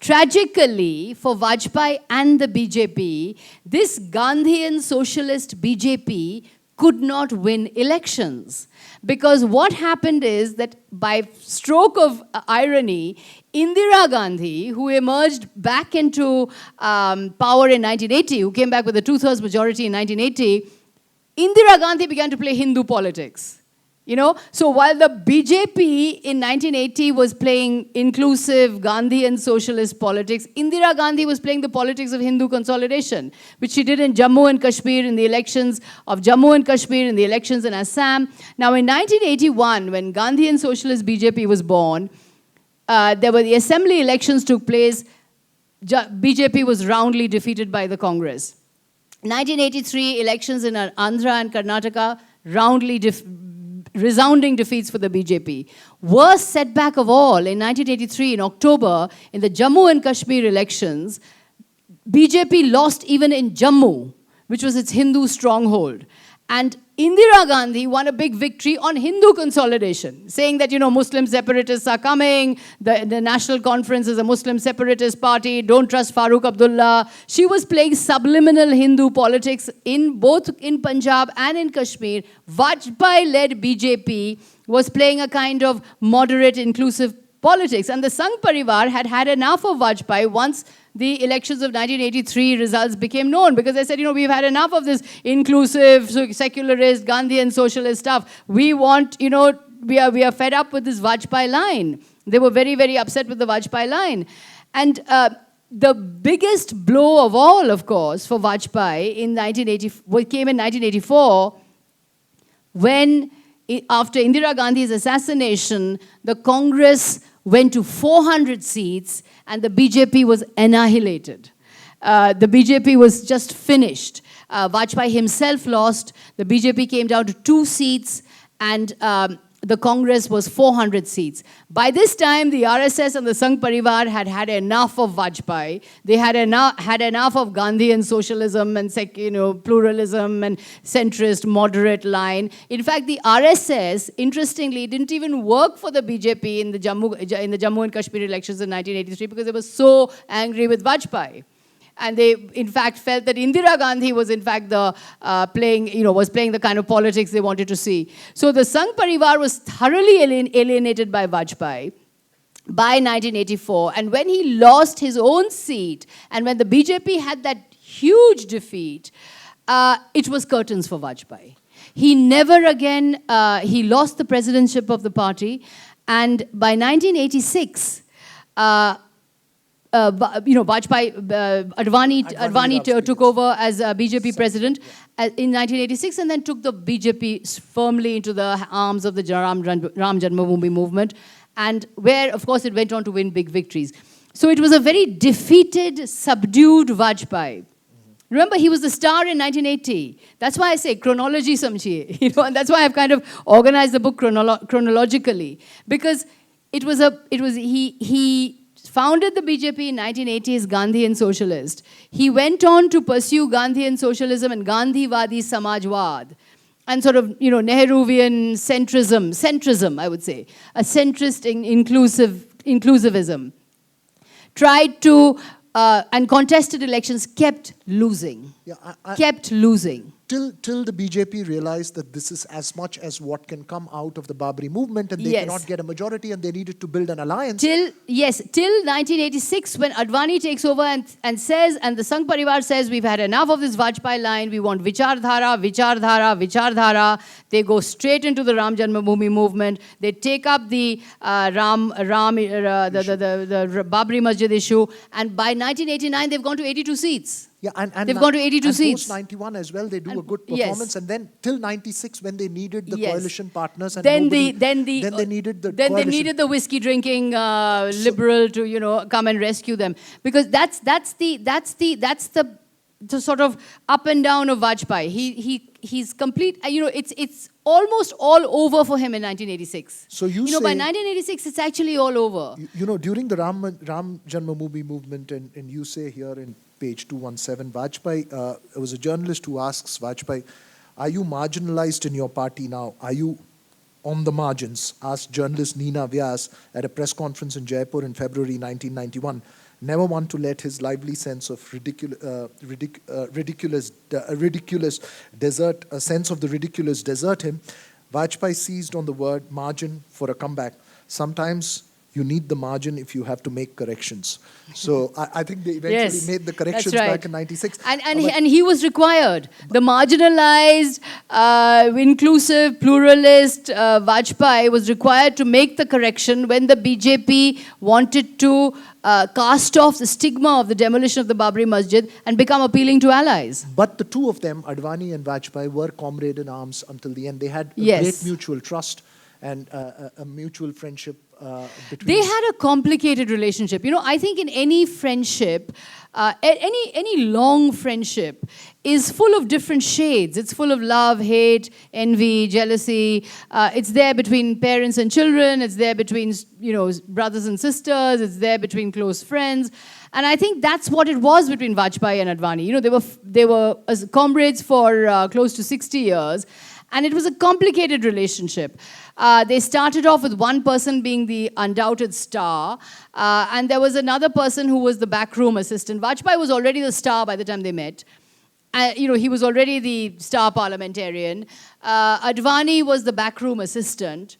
tragically, for Vajpayee and the BJP, this Gandhian socialist BJP could not win elections. Because what happened is that by stroke of irony, Indira Gandhi, who emerged back into power in 1980, who came back with a 2/3 majority in 1980, Indira Gandhi began to play Hindu politics. You know, so while the BJP in 1980 was playing inclusive Gandhian socialist politics, Indira Gandhi was playing the politics of Hindu consolidation, which she did in Jammu and Kashmir in the elections of Jammu and Kashmir, in the elections in Assam. Now in 1981, when Gandhian socialist BJP was born, the assembly elections took place. BJP was roundly defeated by the Congress. 1983 elections in Andhra and Karnataka, resounding defeats for the BJP. Worst setback of all, in 1983, in October, in the Jammu and Kashmir elections, BJP lost even in Jammu, which was its Hindu stronghold. And Indira Gandhi won a big victory on Hindu consolidation, saying that, you know, Muslim separatists are coming, the National Conference is a Muslim separatist party, don't trust Farooq Abdullah. She was playing subliminal Hindu politics both in Punjab and in Kashmir. Vajpayee-led BJP was playing a kind of moderate, inclusive politics. And the Sangh Parivar had had enough of Vajpayee once the elections of 1983 results became known, because they said, you know, we've had enough of this inclusive, secularist, Gandhian socialist stuff. We want, you know, we are fed up with this Vajpayee line. They were very, very upset with the Vajpayee line. And the biggest blow of all, of course, for Vajpayee came in 1984, when, after Indira Gandhi's assassination, the Congress went to 400 seats and the BJP was annihilated. The BJP was just finished. Vajpayee himself lost. The BJP came down to 2 seats, and the Congress was 400 seats. By this time, the RSS and the Sangh Parivar had had enough of Vajpayee. They had enough of Gandhian socialism and pluralism and centrist, moderate line. In fact, the RSS, interestingly, didn't even work for the BJP in the Jammu and Kashmir elections in 1983 because they were so angry with Vajpayee. And they, in fact, felt that Indira Gandhi was, in fact, playing the kind of politics they wanted to see. So the Sangh Parivar was thoroughly alienated by Vajpayee by 1984. And when he lost his own seat, and when the BJP had that huge defeat, it was curtains for Vajpayee. He never again, he lost the presidentship of the party. And by 1986, Advani took over as BJP president in 1986, and then took the BJP firmly into the arms of the Ram Janmabhoomi movement, and where, of course, it went on to win big victories. So it was a very defeated, subdued Vajpayee. Remember, he was the star in 1980. That's why I say chronology samjhiye, and that's why I've kind of organized the book chronologically, because he founded the BJP in 1980 as Gandhian socialist. He went on to pursue Gandhian socialism and Gandhivadi Samajwad, and sort of, Nehruvian centrism, I would say, a centrist inclusivism. Tried to, and contested elections, kept losing. Yeah, kept losing. till the BJP realized that this is as much as what can come out of the Babri movement, and they Yes. cannot get a majority, and they needed to build an alliance. Till 1986, when Advani takes over and says, and the Sangh Parivar says, we've had enough of this Vajpayee line, we want Vichardhara, Vichardhara, Vichardhara. They go straight into the Ram Janmabhoomi movement. They take up the the Babri Masjid issue, and by 1989 they've gone to 82 seats. Yeah, and They've gone to 82 and seats. Post 91 as well, they do a good Yes. performance, and then till 96 when they needed the Yes. coalition partners, and Then nobody, they needed the then they coalition. needed the whiskey drinking liberal to come and rescue them, because that's the sort of up and down of Vajpayee. He's complete. It's almost all over for him in 1986. So you by say- 1986 it's actually all over. During the Ram Janmabhoomi movement, and you say here in page 217, Vajpayee, there was a journalist who asks Vajpayee, are you marginalized in your party now? Are you on the margins? Asked journalist Neena Vyas at a press conference in Jaipur in February 1991. Never one to let his lively sense of ridiculous desert, a sense of the ridiculous desert him, Vajpayee seized on the word margin for a comeback. Sometimes you need the margin if you have to make corrections. So I think they eventually Yes, made the corrections that's right. back in 96. And he was required. The marginalized, inclusive, pluralist Vajpayee was required to make the correction when the BJP wanted to cast off the stigma of the demolition of the Babri Masjid and become appealing to allies. But the two of them, Advani and Vajpayee, were comrade in arms until the end. They had a Yes. great mutual trust and a mutual friendship between. They had a complicated relationship. I think in any friendship, any long friendship is full of different shades. It's full of love, hate, envy, jealousy. It's there between parents and children. It's there between brothers and sisters. It's there between close friends. And I think that's what it was between Vajpayee and Advani. They were as comrades for close to 60 years. And it was a complicated relationship. They started off with one person being the undoubted star, and there was another person who was the backroom assistant. Vajpayee was already the star by the time they met. He was already the star parliamentarian. Advani was the backroom assistant.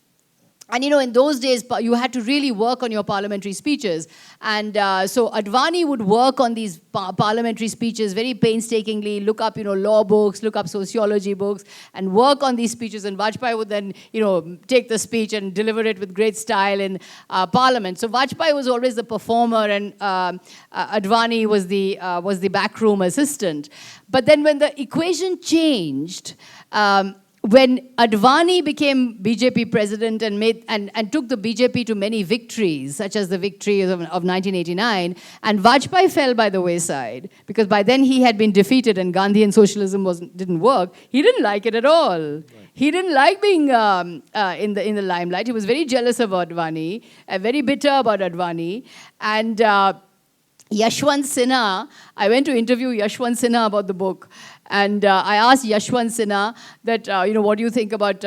And in those days, you had to really work on your parliamentary speeches. And so Advani would work on these parliamentary speeches very painstakingly, look up, law books, look up sociology books, and work on these speeches. And Vajpayee would then, take the speech and deliver it with great style in Parliament. So Vajpayee was always the performer, and Advani was the backroom assistant. But then when the equation changed, when Advani became BJP president and took the BJP to many victories, such as the victory of 1989, and Vajpayee fell by the wayside, because by then he had been defeated and Gandhian socialism didn't work, he didn't like it at all. Right. He didn't like being in the limelight. He was very jealous of Advani, very bitter about Advani. And Yashwant Sinha, I went to interview Yashwant Sinha about the book. And I asked Yashwant Sinha that, what do you think about,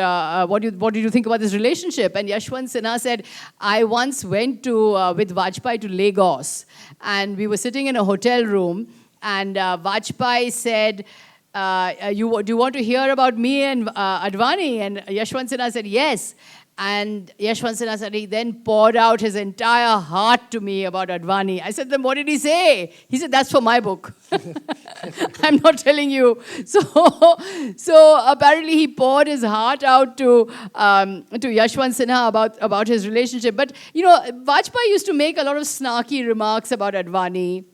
what did you think about this relationship? And Yashwant Sinha said, I once went with Vajpayee to Lagos, and we were sitting in a hotel room, and Vajpayee said, do you want to hear about me and Advani? And Yashwant Sinha said, yes. And Yashwant Sinha said he then poured out his entire heart to me about Advani. I said, then what did he say? He said, that's for my book. I'm not telling you. So apparently he poured his heart out to Yashwant Sinha about his relationship. But, Vajpayee used to make a lot of snarky remarks about Advani.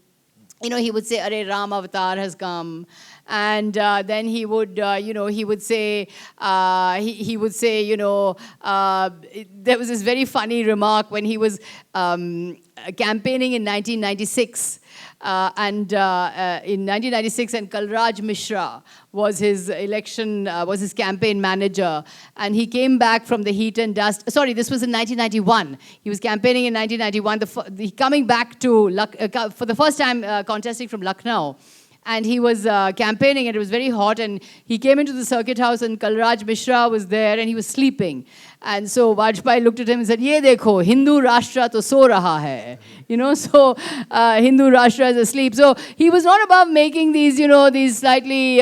He would say, "Arey, Ram Avatar has come," and then he would say, there was this very funny remark when he was campaigning in 1996. In 1996, and Kalraj Mishra was his campaign manager, and he came back from the heat and dust. Sorry, this was in 1991. He was campaigning in 1991, coming back to for the first time contesting from Lucknow. And he was campaigning, and it was very hot, and he came into the circuit house, and Kalraj Mishra was there, and he was sleeping. And so Vajpayee looked at him and said, "Ye dekho, Hindu Rashtra to so raha hai." Hindu Rashtra is asleep. So he was not above making these, these slightly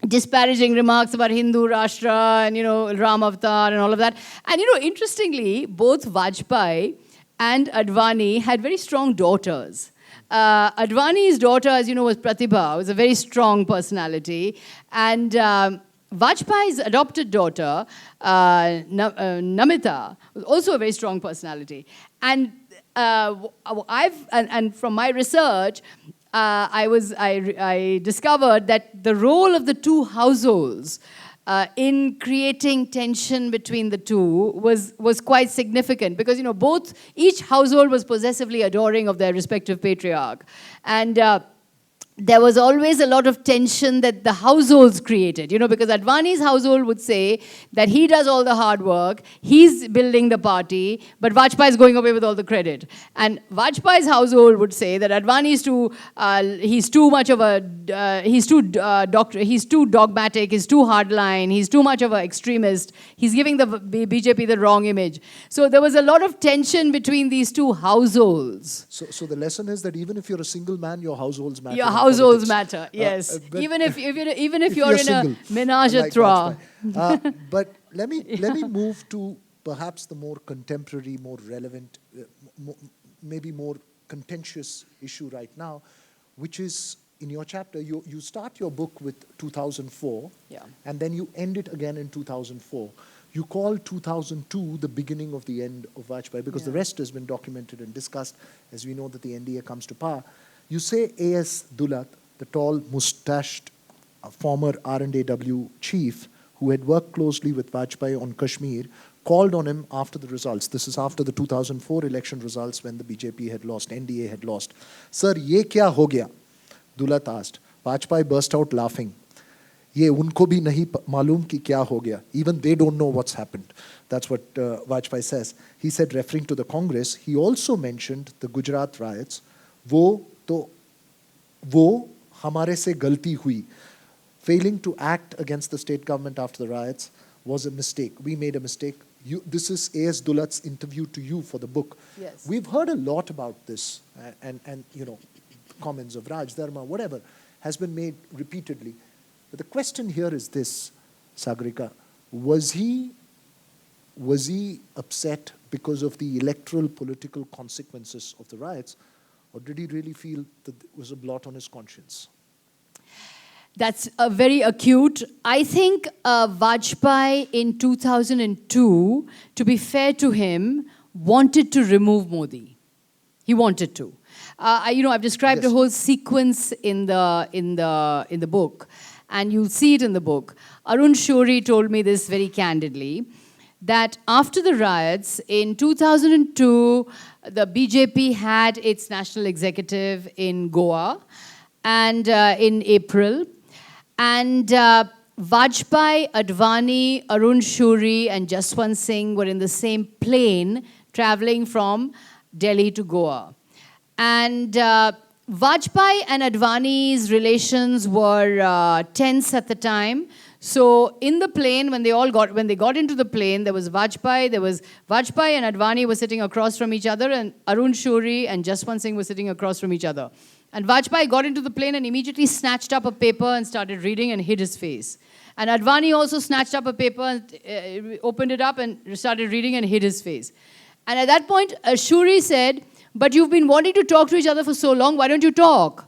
disparaging remarks about Hindu Rashtra and, Ram Avatar and all of that. And, interestingly, both Vajpayee and Advani had very strong daughters. Advani's daughter, as you know, was Pratibha, was a very strong personality. And Vajpayee's adopted daughter, Namita, was also a very strong personality. And and from my research, I discovered that the role of the two households in creating tension between the two was quite significant, because each household was possessively adoring of their respective patriarch, and there was always a lot of tension that the households created, because Advani's household would say that he does all the hard work, he's building the party, but Vajpayee is going away with all the credit. And Vajpayee's household would say that Advani is he's too dogmatic, he's too hardline, he's too much of an extremist, he's giving the BJP the wrong image. So there was a lot of tension between these two households. So the lesson is that even if you're a single man, your households matter. Your households matter, yes. Even if you're in single, a menage a like trois. But let me move to perhaps the more contemporary, more relevant, maybe more contentious issue right now, which is in your chapter. You start your book with 2004, and then you end it again in 2004. You call 2002 the beginning of the end of Vajpayee, because the rest has been documented and discussed as we know that the NDA comes to power. You say A.S. Dulat, the tall, mustached former R&AW chief who had worked closely with Vajpayee on Kashmir, called on him after the results. This is after the 2004 election results when the BJP had lost, NDA had lost. Sir, ye kya ho gaya? Dulat asked. Vajpayee burst out laughing. Ye unko bhi nahi malum ki kya ho gaya. Even they don't know what's happened. That's what Vajpayee says. He said, referring to the Congress, he also mentioned the Gujarat riots. वो हमारे से गलती हुई. Failing to act against the state government after the riots was a mistake. We made a mistake. This is A.S. Dulat's interview to you for the book. Yes. We've heard a lot about this, and comments of Raj Dharma, whatever, has been made repeatedly. But the question here is this, Sagarika. Was he upset because of the electoral political consequences of the riots, or did he really feel that it was a blot on his conscience? That's very acute. I think Vajpayee in 2002, to be fair to him, wanted to remove Modi. He wanted to. I've described a whole sequence in the book, and you'll see it in the book. Arun Shourie told me this very candidly, that after the riots in 2002, the BJP had its national executive in Goa and in April. And Vajpayee, Advani, Arun Shourie and Jaswant Singh were in the same plane traveling from Delhi to Goa. And Vajpayee and Advani's relations were tense at the time. So in the plane, when they got into the plane, there was Vajpayee and Advani were sitting across from each other, and Arun Shourie and Jaswant Singh were sitting across from each other. And Vajpayee got into the plane and immediately snatched up a paper and started reading and hid his face. And Advani also snatched up a paper and opened it up and started reading and hid his face. And at that point, Shourie said, "But you've been wanting to talk to each other for so long, why don't you talk?"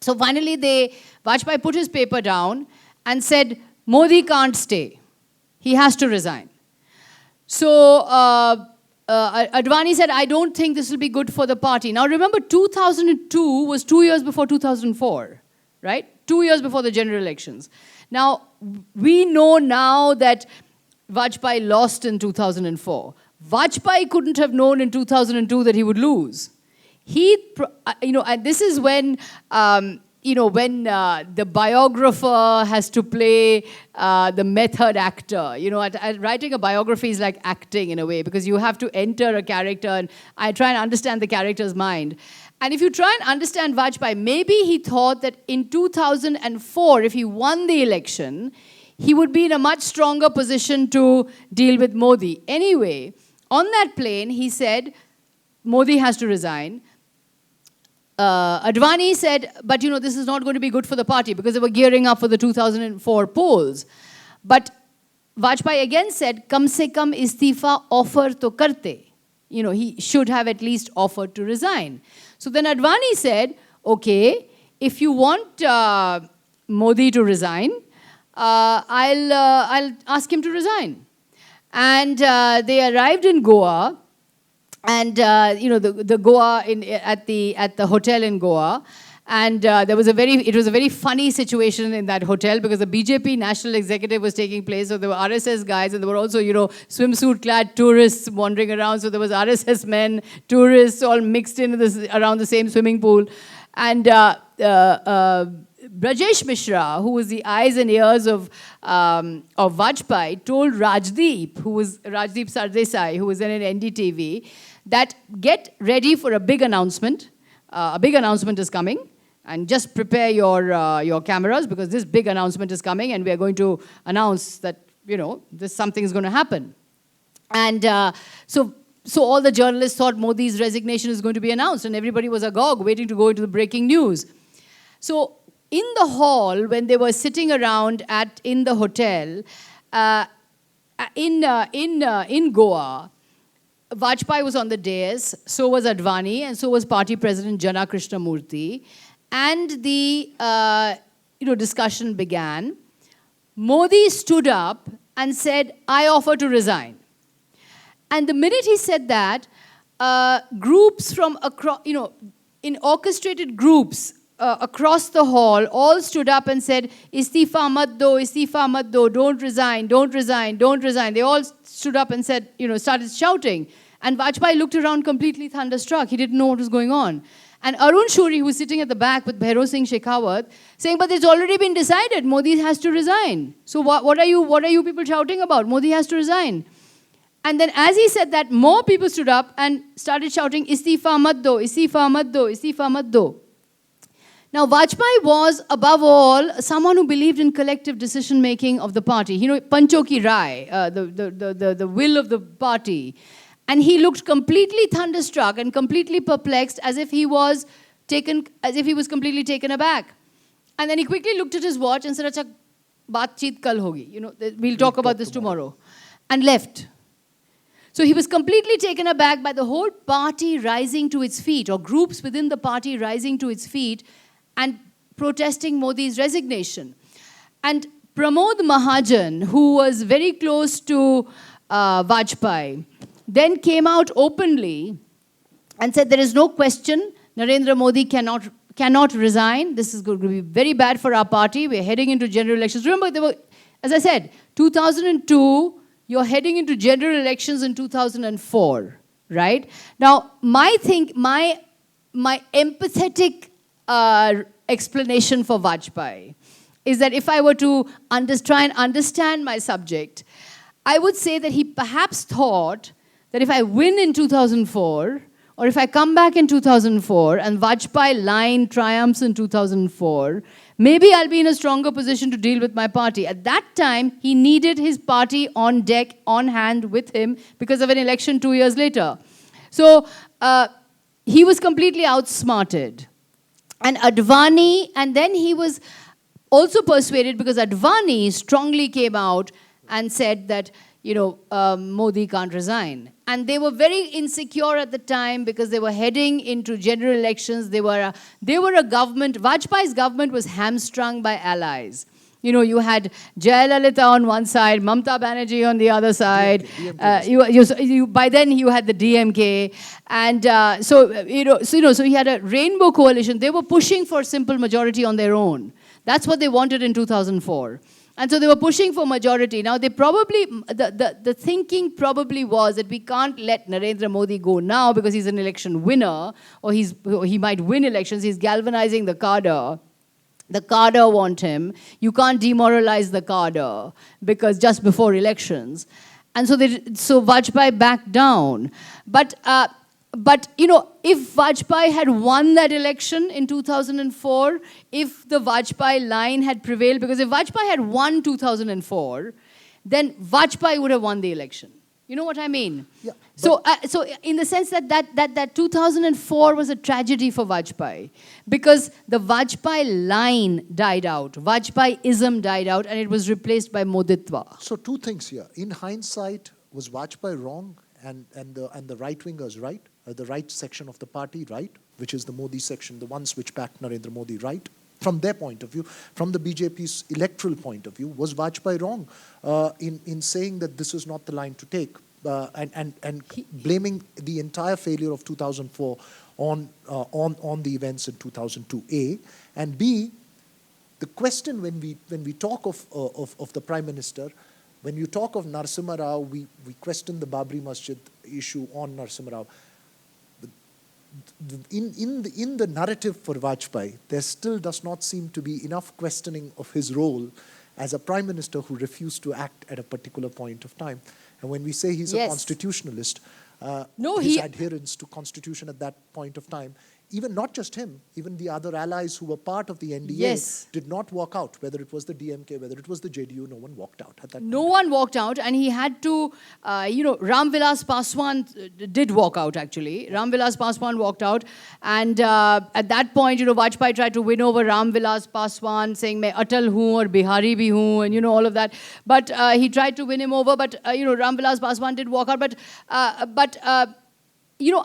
So finally, Vajpayee put his paper down and said, "Modi can't stay. He has to resign." So Advani said, "I don't think this will be good for the party." Now remember, 2002 was 2 years before 2004, right? 2 years before the general elections. Now, we know now that Vajpayee lost in 2004. Vajpayee couldn't have known in 2002 that he would lose. And this is when, when the biographer has to play the method actor. Writing a biography is like acting in a way, because you have to enter a character, and I try and understand the character's mind. And if you try and understand Vajpayee, maybe he thought that in 2004, if he won the election, he would be in a much stronger position to deal with Modi. Anyway, on that plane, he said, Modi has to resign. Advani said, but this is not going to be good for the party because they were gearing up for the 2004 polls. But Vajpayee again said, kam se kam istifa offer to karte. He should have at least offered to resign. So then Advani said, okay, if you want Modi to resign, I'll ask him to resign. And they arrived in Goa, and the Goa at the hotel in Goa, and it was a very funny situation in that hotel because the BJP national executive was taking place. So there were RSS guys, and there were also swimsuit-clad tourists wandering around. So there was RSS men, tourists, all mixed in around the same swimming pool, and Brajesh Mishra, who was the eyes and ears of Vajpayee, told Rajdeep Sardesai, who was then in NDTV, that get ready for a big announcement. A big announcement is coming, and just prepare your cameras because this big announcement is coming, and we are going to announce that something is going to happen. And so all the journalists thought Modi's resignation is going to be announced, and everybody was agog, waiting to go into the breaking news. So in the hall, when they were sitting around in the hotel in Goa, Vajpayee was on the dais, so was Advani, and so was party president Jana Krishnamurthy, and the discussion began. Modi stood up and said, "I offer to resign." And the minute he said that, groups from across, in orchestrated groups across the hall, all stood up and said, "Istifa mat do, don't resign, don't resign, don't resign." They all stood up and said, started shouting. And Vajpayee looked around completely thunderstruck. He didn't know what was going on. And Arun Shuri, who was sitting at the back with Bhairav Singh Shekhawat, saying, "But it's already been decided. Modi has to resign. So what are you people shouting about? Modi has to resign." And then as he said that, more people stood up and started shouting, "Istifa mat do, istifa mat do, istifa mat do." Now, Vajpayee was, above all, someone who believed in collective decision-making of the party. Pancho ki rai, the will of the party. And he looked completely thunderstruck and completely perplexed, as if he was completely taken aback. And then he quickly looked at his watch and said, "Acha, baatcheet kal hogi. We'll talk about this tomorrow." And left. So he was completely taken aback by the whole party rising to its feet, or groups within the party rising to its feet and protesting Modi's resignation. And Pramod Mahajan, who was very close to Vajpayee, then came out openly and said, "There is no question, Narendra Modi cannot resign. This is going to be very bad for our party. We're heading into general elections." Remember, as I said, 2002, you're heading into general elections in 2004, right? Now, my empathetic explanation for Vajpayee is that if I were to try and understand my subject, I would say that he perhaps thought that if I win in 2004, or if I come back in 2004 and Vajpayee line triumphs in 2004, maybe I'll be in a stronger position to deal with my party. At that time, he needed his party on deck, on hand with him because of an election 2 years later. So he was completely outsmarted. And Advani, and then he was also persuaded because Advani strongly came out and said that, Modi can't resign. And they were very insecure at the time because they were heading into general elections. They were a government. Vajpayee's government was hamstrung by allies. You had Jayalalitha on one side, Mamta Banerjee on the other side. By then you had the DMK, and so he had a rainbow coalition. They were pushing for simple majority on their own. That's what they wanted in 2004. And so they were pushing for majority. Now, the thinking probably was that we can't let Narendra Modi go now because he's an election winner, or he might win elections. He's galvanizing the cadre. The cadre want him. You can't demoralize the cadre because just before elections. And so Vajpayee backed down. But if Vajpayee had won that election in 2004, if the Vajpayee line had prevailed, because if Vajpayee had won 2004, then Vajpayee would have won the election. You know what I mean? Yeah, So in the sense that 2004 was a tragedy for Vajpayee, because the Vajpayee line died out, Vajpayeism died out, and it was replaced by Moditwa. So two things here. In hindsight, was Vajpayee wrong and the right-wingers right? The right section of the party right? Which is the Modi section, the ones which backed Narendra Modi right? From their point of view, from the BJP's electoral point of view, was Vajpayee wrong in saying that this is not the line to take and blaming the entire failure of 2004 on the events in 2002, A, and B, the question when we talk of the Prime Minister, when you talk of Narasimha Rao, we question the Babri Masjid issue on Narasimha Rao. In the narrative for Vajpayee, there still does not seem to be enough questioning of his role as a Prime Minister who refused to act at a particular point of time. And when we say he's a constitutionalist, his adherence to constitution at that point of time, even not just him, even the other allies who were part of the NDA did not walk out. Whether it was the DMK, whether it was the JDU, no one walked out at that point. No one walked out, and he had to, Ram Vilas Paswan did walk out, actually. Ram Vilas Paswan walked out, and at that point, Vajpayee tried to win over Ram Vilas Paswan, saying, "Main Atal hoon aur Bihari bhi hoon," and all of that. But he tried to win him over, but Ram Vilas Paswan did walk out. But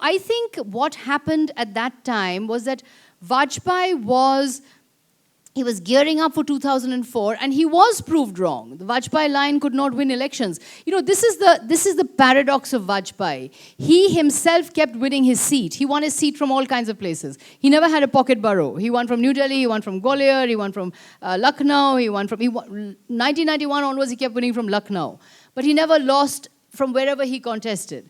I think what happened at that time was that Vajpayee was gearing up for 2004, and he was proved wrong. The Vajpayee line could not win elections. This is the paradox of Vajpayee. He himself kept winning his seat. He won his seat from all kinds of places. He never had a pocket borough. He won from New Delhi, he won from Gwalior, he won from Lucknow, 1991 onwards he kept winning from Lucknow. But he never lost from wherever he contested.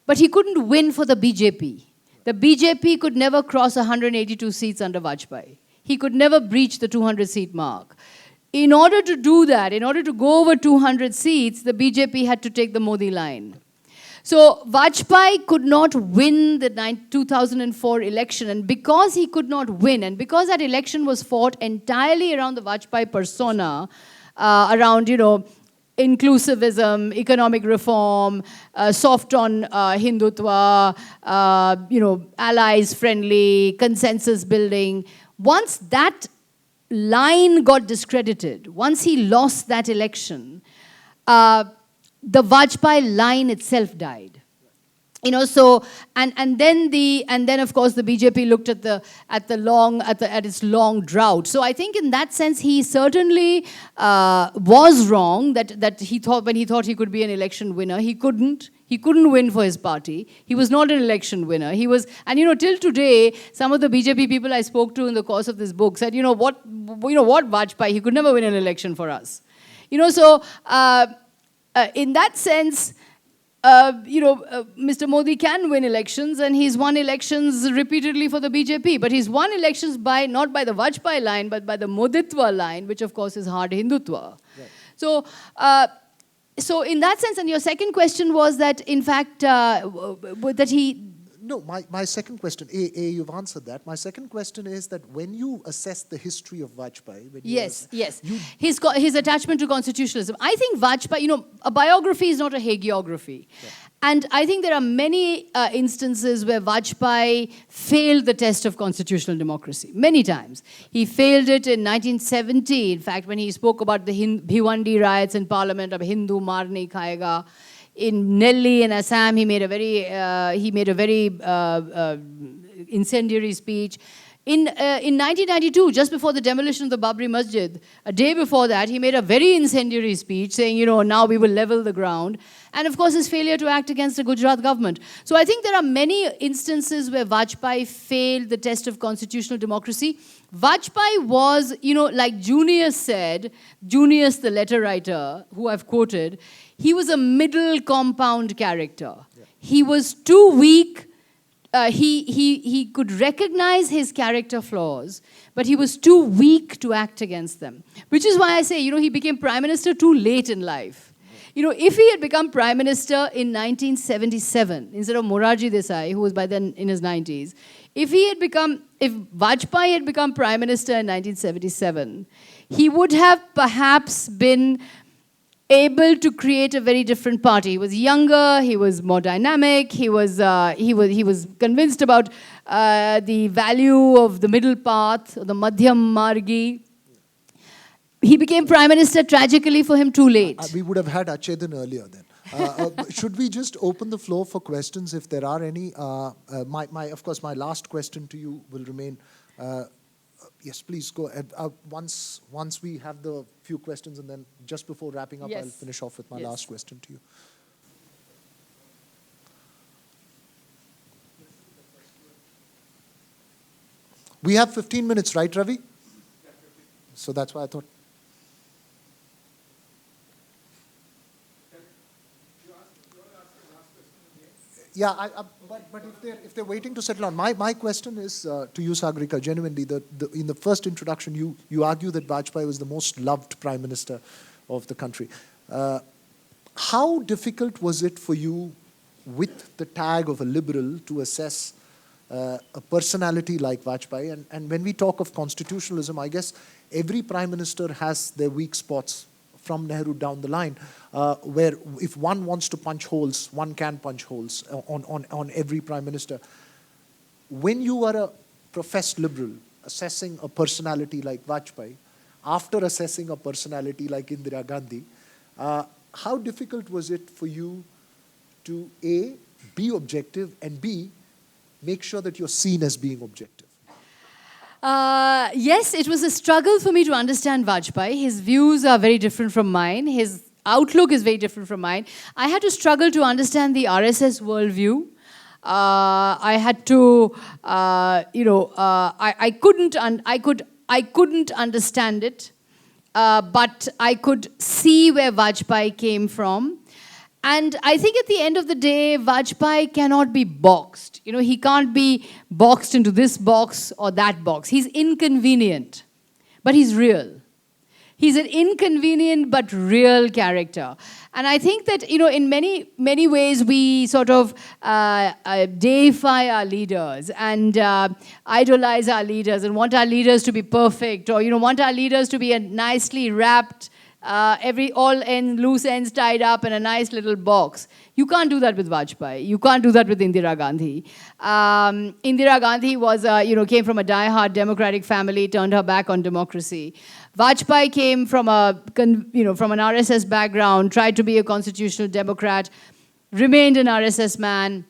But he couldn't win for the BJP. The BJP could never cross 182 seats under Vajpayee. He could never breach the 200-seat mark. In order to do that, in order to go over 200 seats, the BJP had to take the Modi line. So Vajpayee could not win the 2004 election, and because he could not win, and because that election was fought entirely around the Vajpayee persona, around, inclusivism, economic reform, soft on Hindutva, allies friendly, consensus building. Once that line got discredited, once he lost that election, the Vajpayee line itself died. And then of course the BJP looked at its long drought. So I think in that sense he certainly was wrong that he thought, when he thought he could be an election winner, he couldn't win for his party. He was not an election winner. He was, and till today, some of the BJP people I spoke to in the course of this book said, what Vajpayee, he could never win an election for us. So in that sense, Mr. Modi can win elections, and he's won elections repeatedly for the BJP. But he's won elections not by the Vajpayee line, but by the Moditwa line, which of course is hard Hindutva. Right. So in that sense, and your second question was that, in fact, that he... No, my second question, you've answered that. My second question is that when you assess the history of Vajpayee... Yes. His attachment to constitutionalism. I think Vajpayee, a biography is not a hagiography. Yeah. And I think there are many instances where Vajpayee failed the test of constitutional democracy, many times. He failed it in 1970, in fact, when he spoke about the Bhiwandi riots in Parliament of Hindu Marni Khayega. In Delhi in Assam, he made a very incendiary speech. In 1992, just before the demolition of the Babri Masjid, a day before that, he made a very incendiary speech saying, now we will level the ground. And of course, his failure to act against the Gujarat government. So I think there are many instances where Vajpayee failed the test of constitutional democracy. Vajpayee was, like Junius said, Junius the letter writer, who I've quoted, he was a middle compound character. Yeah. He was too weak. He could recognize his character flaws, but he was too weak to act against them. Which is why I say, he became Prime Minister too late in life. If he had become Prime Minister in 1977, instead of Morarji Desai, who was by then in his 90s, if Vajpayee had become Prime Minister in 1977, he would have perhaps been able to create a very different party. He was younger, he was more dynamic, he was convinced about the value of the middle path, the Madhyam Margi. He became prime minister tragically for him too late. We would have had Achedan earlier then. Should we just open the floor for questions if there are any? Of course, my last question to you will remain. Yes, please go ahead. Once we have the few questions, and then just before wrapping up, Yes. I'll finish off with my Yes. last question to you. We have 15 minutes, right, Ravi? So that's why I thought. Yeah, but if they're waiting to settle on, my question is to you, Sagrika, genuinely. In the first introduction, you argue that Vajpayee was the most loved prime minister of the country. How difficult was it for you, with the tag of a liberal, to assess a personality like Vajpayee? And when we talk of constitutionalism, I guess every prime minister has their weak spots from Nehru down the line, where if one wants to punch holes, one can punch holes on every prime minister. When you are a professed liberal assessing a personality like Vajpayee, after assessing a personality like Indira Gandhi, how difficult was it for you to A, be objective, and B, make sure that you're seen as being objective? Yes, it was a struggle for me to understand Vajpayee. His views are very different from mine. His outlook is very different from mine. I had to struggle to understand the RSS worldview. I had to, I couldn't understand it, but I could see where Vajpayee came from. And I think at the end of the day, Vajpayee cannot be boxed. You know, he can't be boxed into this box or that box. He's inconvenient, but he's real. He's an inconvenient but real character. And I think that, you know, in many, many ways, we sort of deify our leaders and idolize our leaders and want our leaders to be perfect, or, you know, want our leaders to be a nicely wrapped, loose ends tied up in a nice little box. You can't do that with Vajpayee. You can't do that with Indira Gandhi. Indira Gandhi was, came from a die-hard democratic family, turned her back on democracy. Vajpayee came from from an RSS background, tried to be a constitutional democrat, remained an RSS man,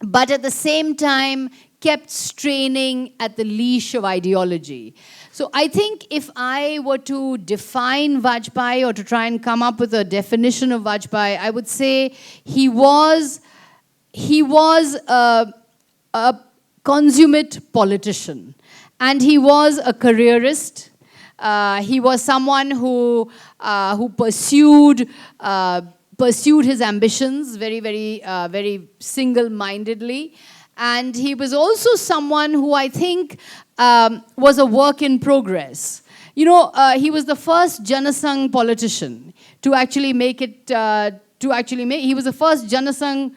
but at the same time kept straining at the leash of ideology. So I think if I were to define Vajpayee or to try and come up with a definition of Vajpayee, I would say he was a consummate politician, and he was a careerist. He was someone who pursued his ambitions very, very, very single-mindedly. And he was also someone who I think was a work in progress. You know, he was the first Janasangh politician to actually make it, he was the first Janasangh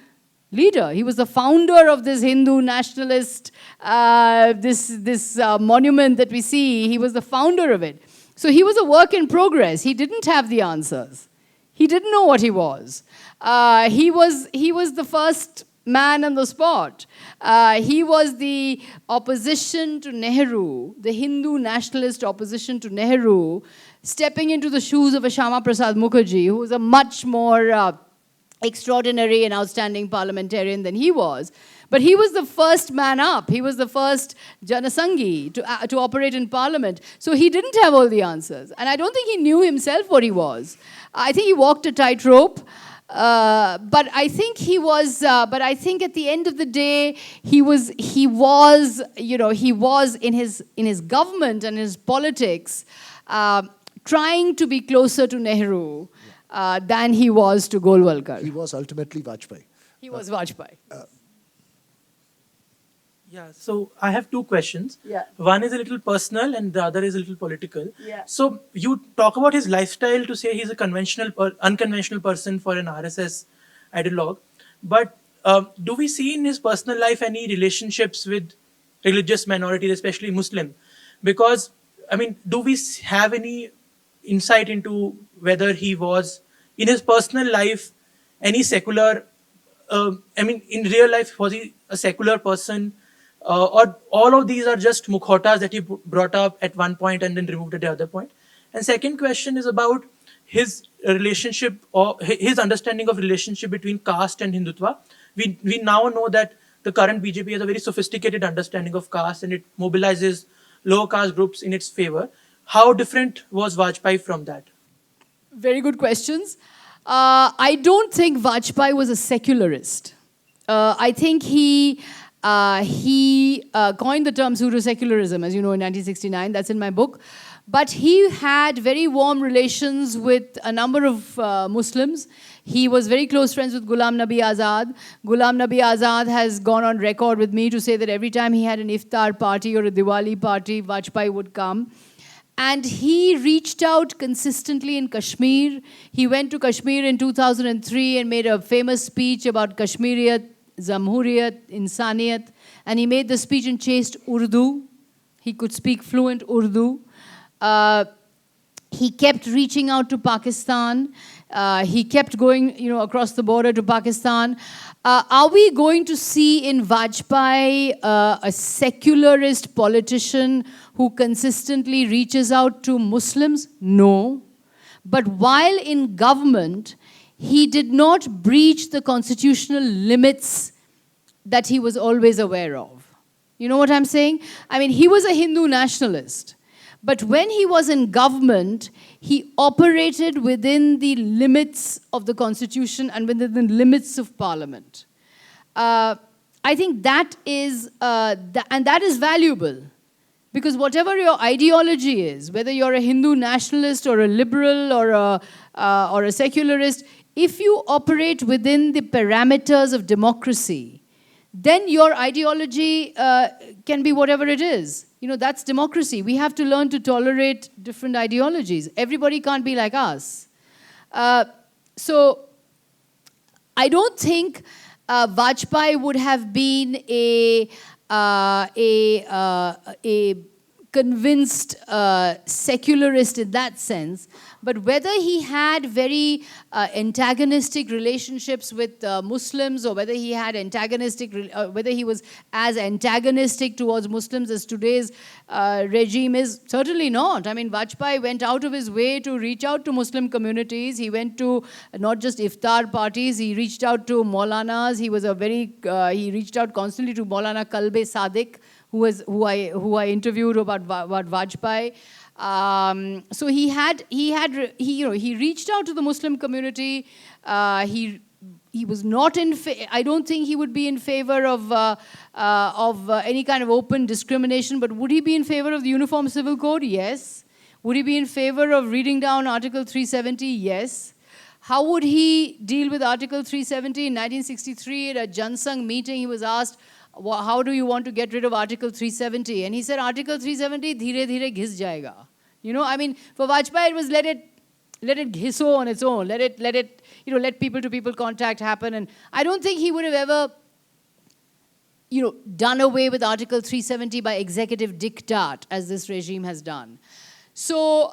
leader. He was the founder of this Hindu nationalist, this monument that we see. He was the founder of it. So he was a work in progress. He didn't have the answers. He didn't know what he was. He was the first man on the spot. He was the opposition to Nehru, the Hindu nationalist opposition to Nehru, stepping into the shoes of a Shyama Prasad Mukherjee, who was a much more extraordinary and outstanding parliamentarian than he was. But he was the first man up. He was the first Janasanghi to operate in parliament. So he didn't have all the answers. And I don't think he knew himself what he was. I think he walked a tightrope. But I think he was. But I think at the end of the day, he was in his government and his politics, trying to be closer to Nehru than he was to Golwalkar. He was ultimately Vajpayee. He was Vajpayee. Yeah, so I have two questions. Yeah. One is a little personal and the other is a little political. Yeah. So you talk about his lifestyle to say he's a unconventional person for an RSS ideologue. But do we see in his personal life any relationships with religious minorities, especially Muslim? Because, I mean, do we have any insight into whether he was in his personal life, any secular, in real life, was he a secular person? Or all of these are just mukhotas that he brought up at one point and then removed at the other point? And second question is about his relationship or his understanding of relationship between caste and Hindutva. We now know that the current BJP has a very sophisticated understanding of caste and it mobilizes lower caste groups in its favor. How different was Vajpayee from that? Very good questions. I don't think Vajpayee was a secularist. I think he coined the term pseudo-secularism, as you know, in 1969. That's in my book. But he had very warm relations with a number of Muslims. He was very close friends with Ghulam Nabi Azad. Ghulam Nabi Azad has gone on record with me to say that every time he had an iftar party or a Diwali party, Vajpayee would come. And he reached out consistently in Kashmir. He went to Kashmir in 2003 and made a famous speech about Kashmiriyat, Jamhuriyat, Insaniyat. And he made the speech in chaste Urdu. He could speak fluent Urdu. He kept reaching out to Pakistan. He kept going, across the border to Pakistan. Are we going to see in Vajpayee a secularist politician who consistently reaches out to Muslims? No. But while in government, he did not breach the constitutional limits that he was always aware of. You know what I'm saying? I mean, he was a Hindu nationalist. But when he was in government, he operated within the limits of the constitution and within the limits of parliament. I think that is, and that is valuable. Because whatever your ideology is, whether you're a Hindu nationalist or a liberal or a secularist, if you operate within the parameters of democracy, then your ideology can be whatever it is. That's democracy. We have to learn to tolerate different ideologies. Everybody can't be like us. So I don't think Vajpayee would have been a convinced secularist in that sense, but whether he had very antagonistic relationships with Muslims, or whether he had whether he was as antagonistic towards Muslims as today's regime is, certainly not. I mean, Vajpayee went out of his way to reach out to Muslim communities. He went to not just iftar parties. He reached out to Maulanas. He reached out constantly to Maulana Kalbe Sadiq, who I interviewed about Vajpayee. So he reached out to the Muslim community. He was not in. I don't think he would be in favor of any kind of open discrimination. But would he be in favor of the Uniform Civil Code? Yes. Would he be in favor of reading down Article 370? Yes. How would he deal with Article 370? In 1963, at a Jansangh meeting, he was asked, how do you want to get rid of Article 370? And he said, Article 370, dhire dhire ghis jayega. I mean, for Vajpayee, it was let it ghiso on its own. Let people-to-people contact happen. And I don't think he would have ever, done away with Article 370 by executive diktat, as this regime has done. So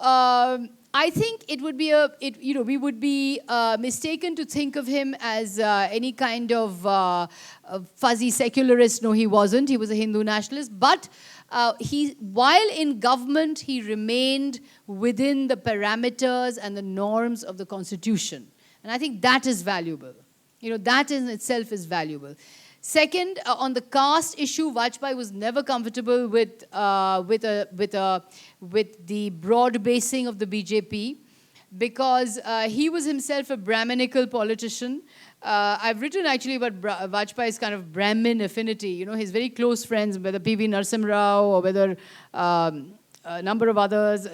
I think it would be we would be mistaken to think of him as any kind of fuzzy secularist. No, he wasn't. He was a Hindu nationalist. But while in government, he remained within the parameters and the norms of the constitution. And I think that is valuable. That in itself is valuable. Second, on the caste issue, Vajpayee was never comfortable with the broad basing of the BJP, because he was himself a Brahminical politician. I've written actually about Vajpayee's kind of Brahmin affinity. His very close friends, whether P.V. Narasimha Rao or whether a number of others,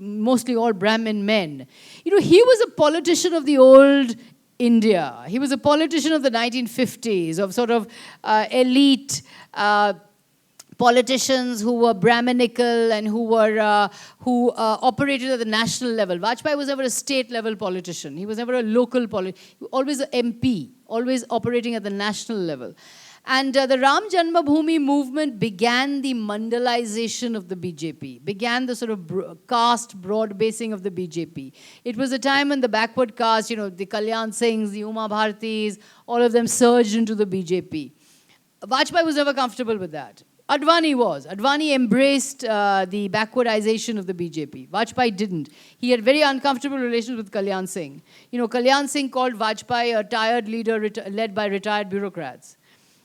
mostly all Brahmin men. He was a politician of the old India. He was a politician of the 1950s, of sort of elite politicians who were Brahminical and who operated at the national level. Vajpayee was never a state-level politician. He was never a local politician. Always an MP, always operating at the national level. And the Ram Janmabhoomi movement began the mandalization of the BJP, began the sort of caste broad-basing of the BJP. It was a time when the backward caste, the Kalyan Singhs, the Uma Bhartis, all of them surged into the BJP. Vajpayee was never comfortable with that. Advani was. Advani embraced the backwardization of the BJP. Vajpayee didn't. He had very uncomfortable relations with Kalyan Singh. Kalyan Singh called Vajpayee a tired leader led by retired bureaucrats.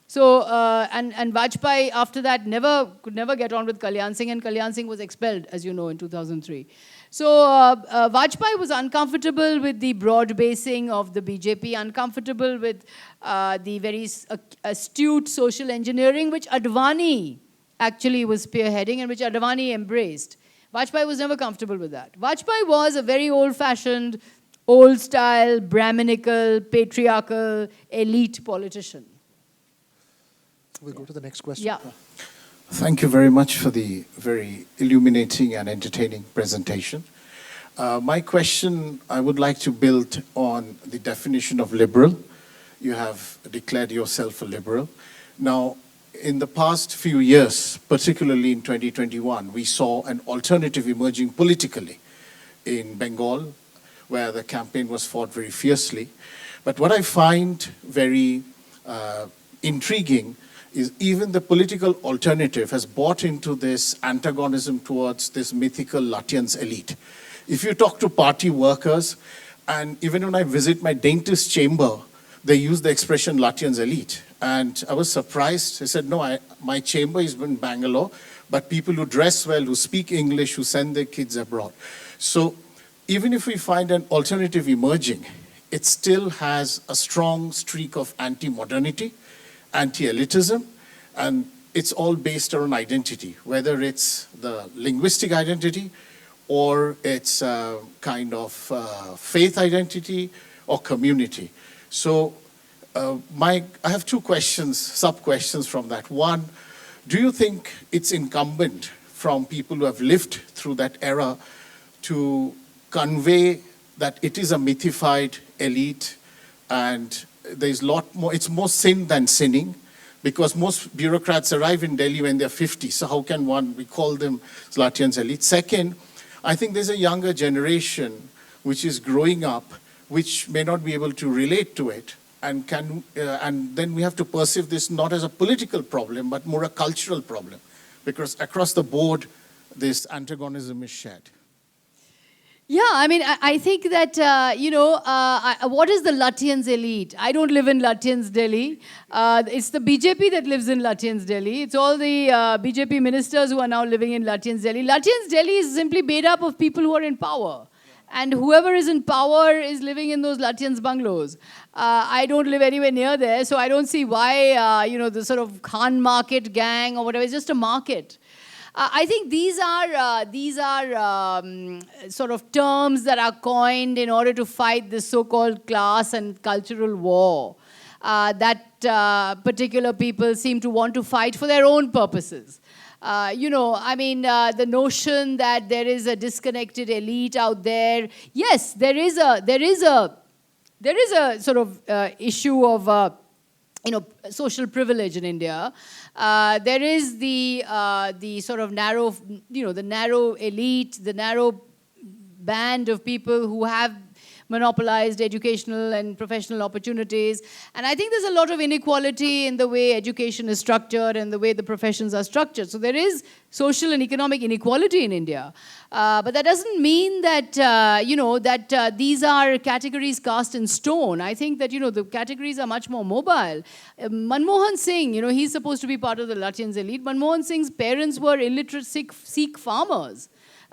So, and Vajpayee after that could never get on with Kalyan Singh, and Kalyan Singh was expelled, as you know, in 2003. So, Vajpayee was uncomfortable with the broad basing of the BJP, uncomfortable with the very astute social engineering, which Advani actually was spearheading and which Advani embraced. Vajpayee was never comfortable with that. Vajpayee was a very old-fashioned, old-style, Brahminical, patriarchal, elite politician. We'll go to the next question. Yeah. Thank you very much for the very illuminating and entertaining presentation. My question, I would like to build on the definition of liberal. You have declared yourself a liberal. Now, in the past few years, particularly in 2021, we saw an alternative emerging politically in Bengal, where the campaign was fought very fiercely. But what I find very intriguing is even the political alternative has bought into this antagonism towards this mythical Lutyens elite. If you talk to party workers, and even when I visit my dentist chamber, they use the expression Lutyens elite. And I was surprised. I said, no, my chamber is in Bangalore, but people who dress well, who speak English, who send their kids abroad. So even if we find an alternative emerging, it still has a strong streak of anti-modernity, anti-elitism, and it's all based on identity, whether it's the linguistic identity or it's kind of faith identity or community. So I have two questions, sub-questions from that. One, do you think it's incumbent from people who have lived through that era to convey that it is a mythified elite and there's a lot more, it's more sin than sinning, because most bureaucrats arrive in Delhi when they're 50, so how can we call them Lutyens elite? Second, I think there's a younger generation which is growing up, which may not be able to relate to it, and then we have to perceive this not as a political problem, but more a cultural problem, because across the board, this antagonism is shared. Yeah, I mean, I think that, what is the Lutyens elite? I don't live in Lutyens Delhi. It's the BJP that lives in Lutyens Delhi. It's all the BJP ministers who are now living in Lutyens Delhi. Lutyens Delhi is simply made up of people who are in power. And whoever is in power is living in those Lutyens bungalows. I don't live anywhere near there, so I don't see why, the sort of Khan Market gang or whatever, it's just a market. I think these are sort of terms that are coined in order to fight this so-called class and cultural war that particular people seem to want to fight for their own purposes. The notion that there is a disconnected elite out there. Yes, there is a sort of issue of social privilege in India. There is the sort of narrow, the narrow elite, the narrow band of people who have monopolized educational and professional opportunities. And I think there's a lot of inequality in the way education is structured and the way the professions are structured. So there is social and economic inequality in India. But that doesn't mean that, these are categories cast in stone. I think that, the categories are much more mobile. Manmohan Singh, he's supposed to be part of the Lutyens elite. Manmohan Singh's parents were illiterate Sikh farmers.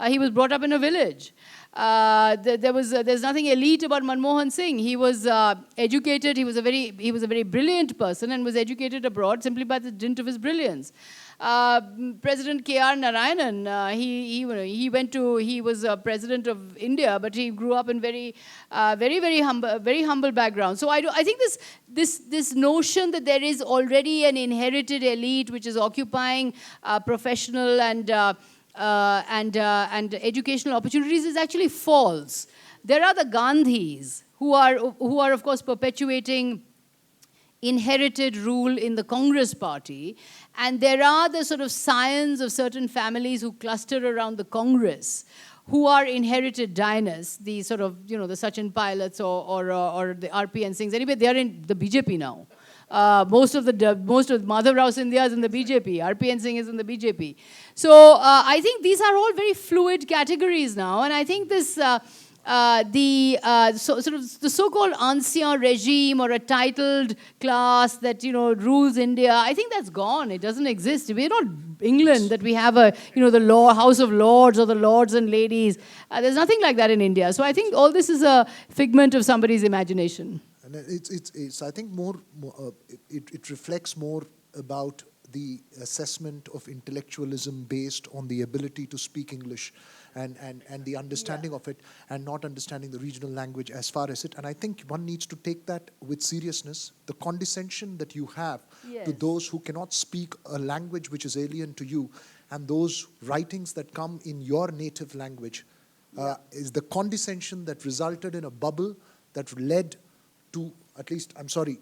He was brought up in a village. There's nothing elite about Manmohan Singh. He was educated. He was a very brilliant person and was educated abroad simply by the dint of his brilliance. President K.R. Narayanan, he was president of India, but he grew up in very humble background. So I think this notion that there is already an inherited elite which is occupying professional and educational opportunities is actually false. There are the Gandhis who are of course perpetuating inherited rule in the Congress party, and there are the sort of scions of certain families who cluster around the Congress, who are inherited dynasts, the sort of, the Sachin Pilots or the RPN Singhs. Anyway, they are in the BJP now. Most of Madhav Rao Scindia is in the BJP. RPN Singh is in the BJP. So I think these are all very fluid categories now, and I think this the so-called ancien regime or a titled class that rules India, I think that's gone. It doesn't exist. We're not England that we have a the House of Lords or the Lords and Ladies. There's nothing like that in India. So I think all this is a figment of somebody's imagination. And it's I think it reflects more about the assessment of intellectualism based on the ability to speak English and the understanding of it, and not understanding the regional language as far as it. And I think one needs to take that with seriousness. The condescension that you have to those who cannot speak a language which is alien to you, and those writings that come in your native language, is the condescension that resulted in a bubble that led to, at least, I'm sorry,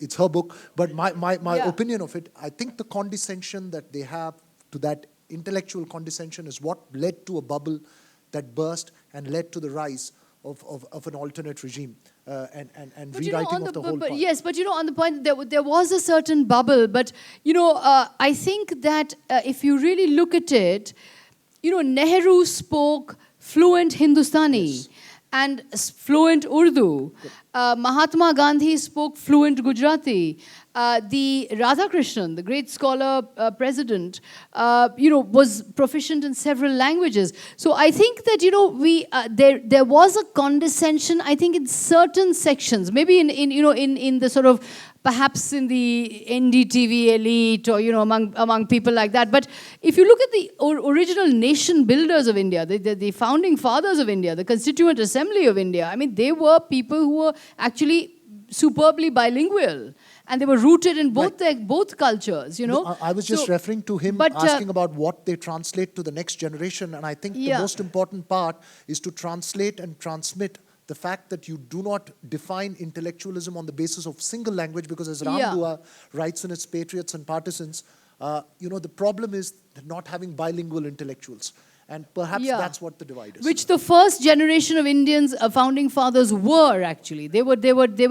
it's her book, but my opinion of it, I think the condescension that they have to that intellectual condescension is what led to a bubble that burst and led to the rise of an alternate regime and rewriting of the whole part. Yes, but on the point, there was a certain bubble, but I think that if you really look at it, Nehru spoke fluent Hindustani and fluent Urdu. Mahatma Gandhi spoke fluent Gujarati. The Radhakrishnan, the great scholar president, was proficient in several languages. So I think that there was a condescension, I think, in certain sections, maybe in the sort of, perhaps in the NDTV elite or among people like that. But if you look at the original nation builders of India, the founding fathers of India, the Constituent Assembly of India, I mean, they were people who were actually superbly bilingual, and they were rooted in both cultures. I was just referring to him asking about what they translate to the next generation, and I think the most important part is to translate and transmit the fact that you do not define intellectualism on the basis of single language, because as Ram Dua writes in its Patriots and Partisans, the problem is not having bilingual intellectuals. And perhaps that's what the divide is. Which the first generation of Indians, founding fathers, were actually. They were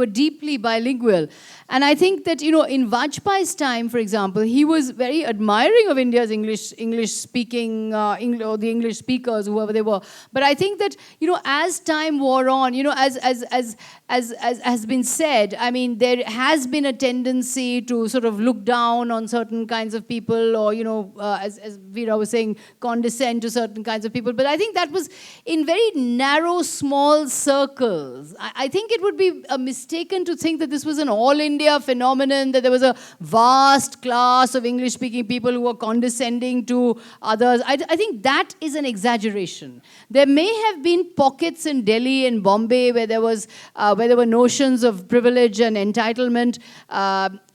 deeply bilingual. And I think that, in Vajpayee's time, for example, he was very admiring of India's English speaking, or the English speakers, whoever they were. But I think that, as time wore on, as has been said, I mean, there has been a tendency to sort of look down on certain kinds of people, or, as Veera was saying, condescend to certain kinds of people. But I think that was in very narrow, small circles. I think it would be mistaken to think that this was an all-India phenomenon, that there was a vast class of English-speaking people who were condescending to others. I think that is an exaggeration. There may have been pockets in Delhi and Bombay where there were notions of privilege and entitlement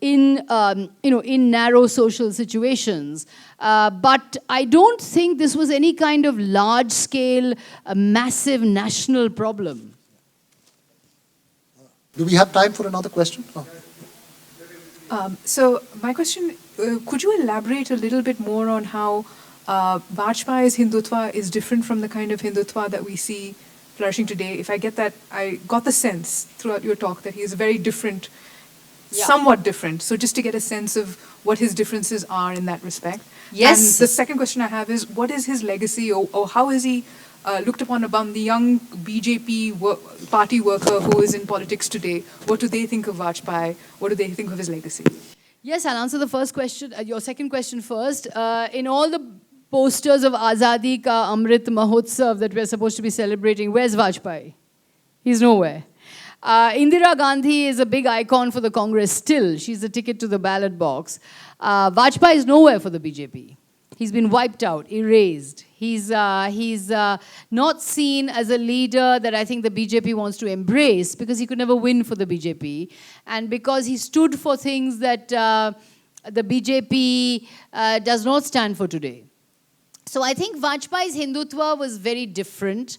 in narrow social situations. But I don't think this was any kind of large-scale, massive national problem. Do we have time for another question? So my question, could you elaborate a little bit more on how Vajpayee's Hindutva is different from the kind of Hindutva that we see flourishing today? If I get that, I got the sense throughout your talk that he is very different, somewhat different. So just to get a sense of what his differences are in that respect. Yes. And the second question I have is, what is his legacy, or how is he looked upon among the young BJP party worker who is in politics today? What do they think of Vajpayee? What do they think of his legacy? Yes, I'll answer the first question, your second question first. In all the posters of Azadi Ka Amrit Mahotsav that we're supposed to be celebrating, where's Vajpayee? He's nowhere. Indira Gandhi is a big icon for the Congress still. She's the ticket to the ballot box. Vajpayee is nowhere for the BJP. He's been wiped out, erased. He's not seen as a leader that I think the BJP wants to embrace, because he could never win for the BJP, and because he stood for things that the BJP does not stand for today. So I think Vajpayee's Hindutva was very different.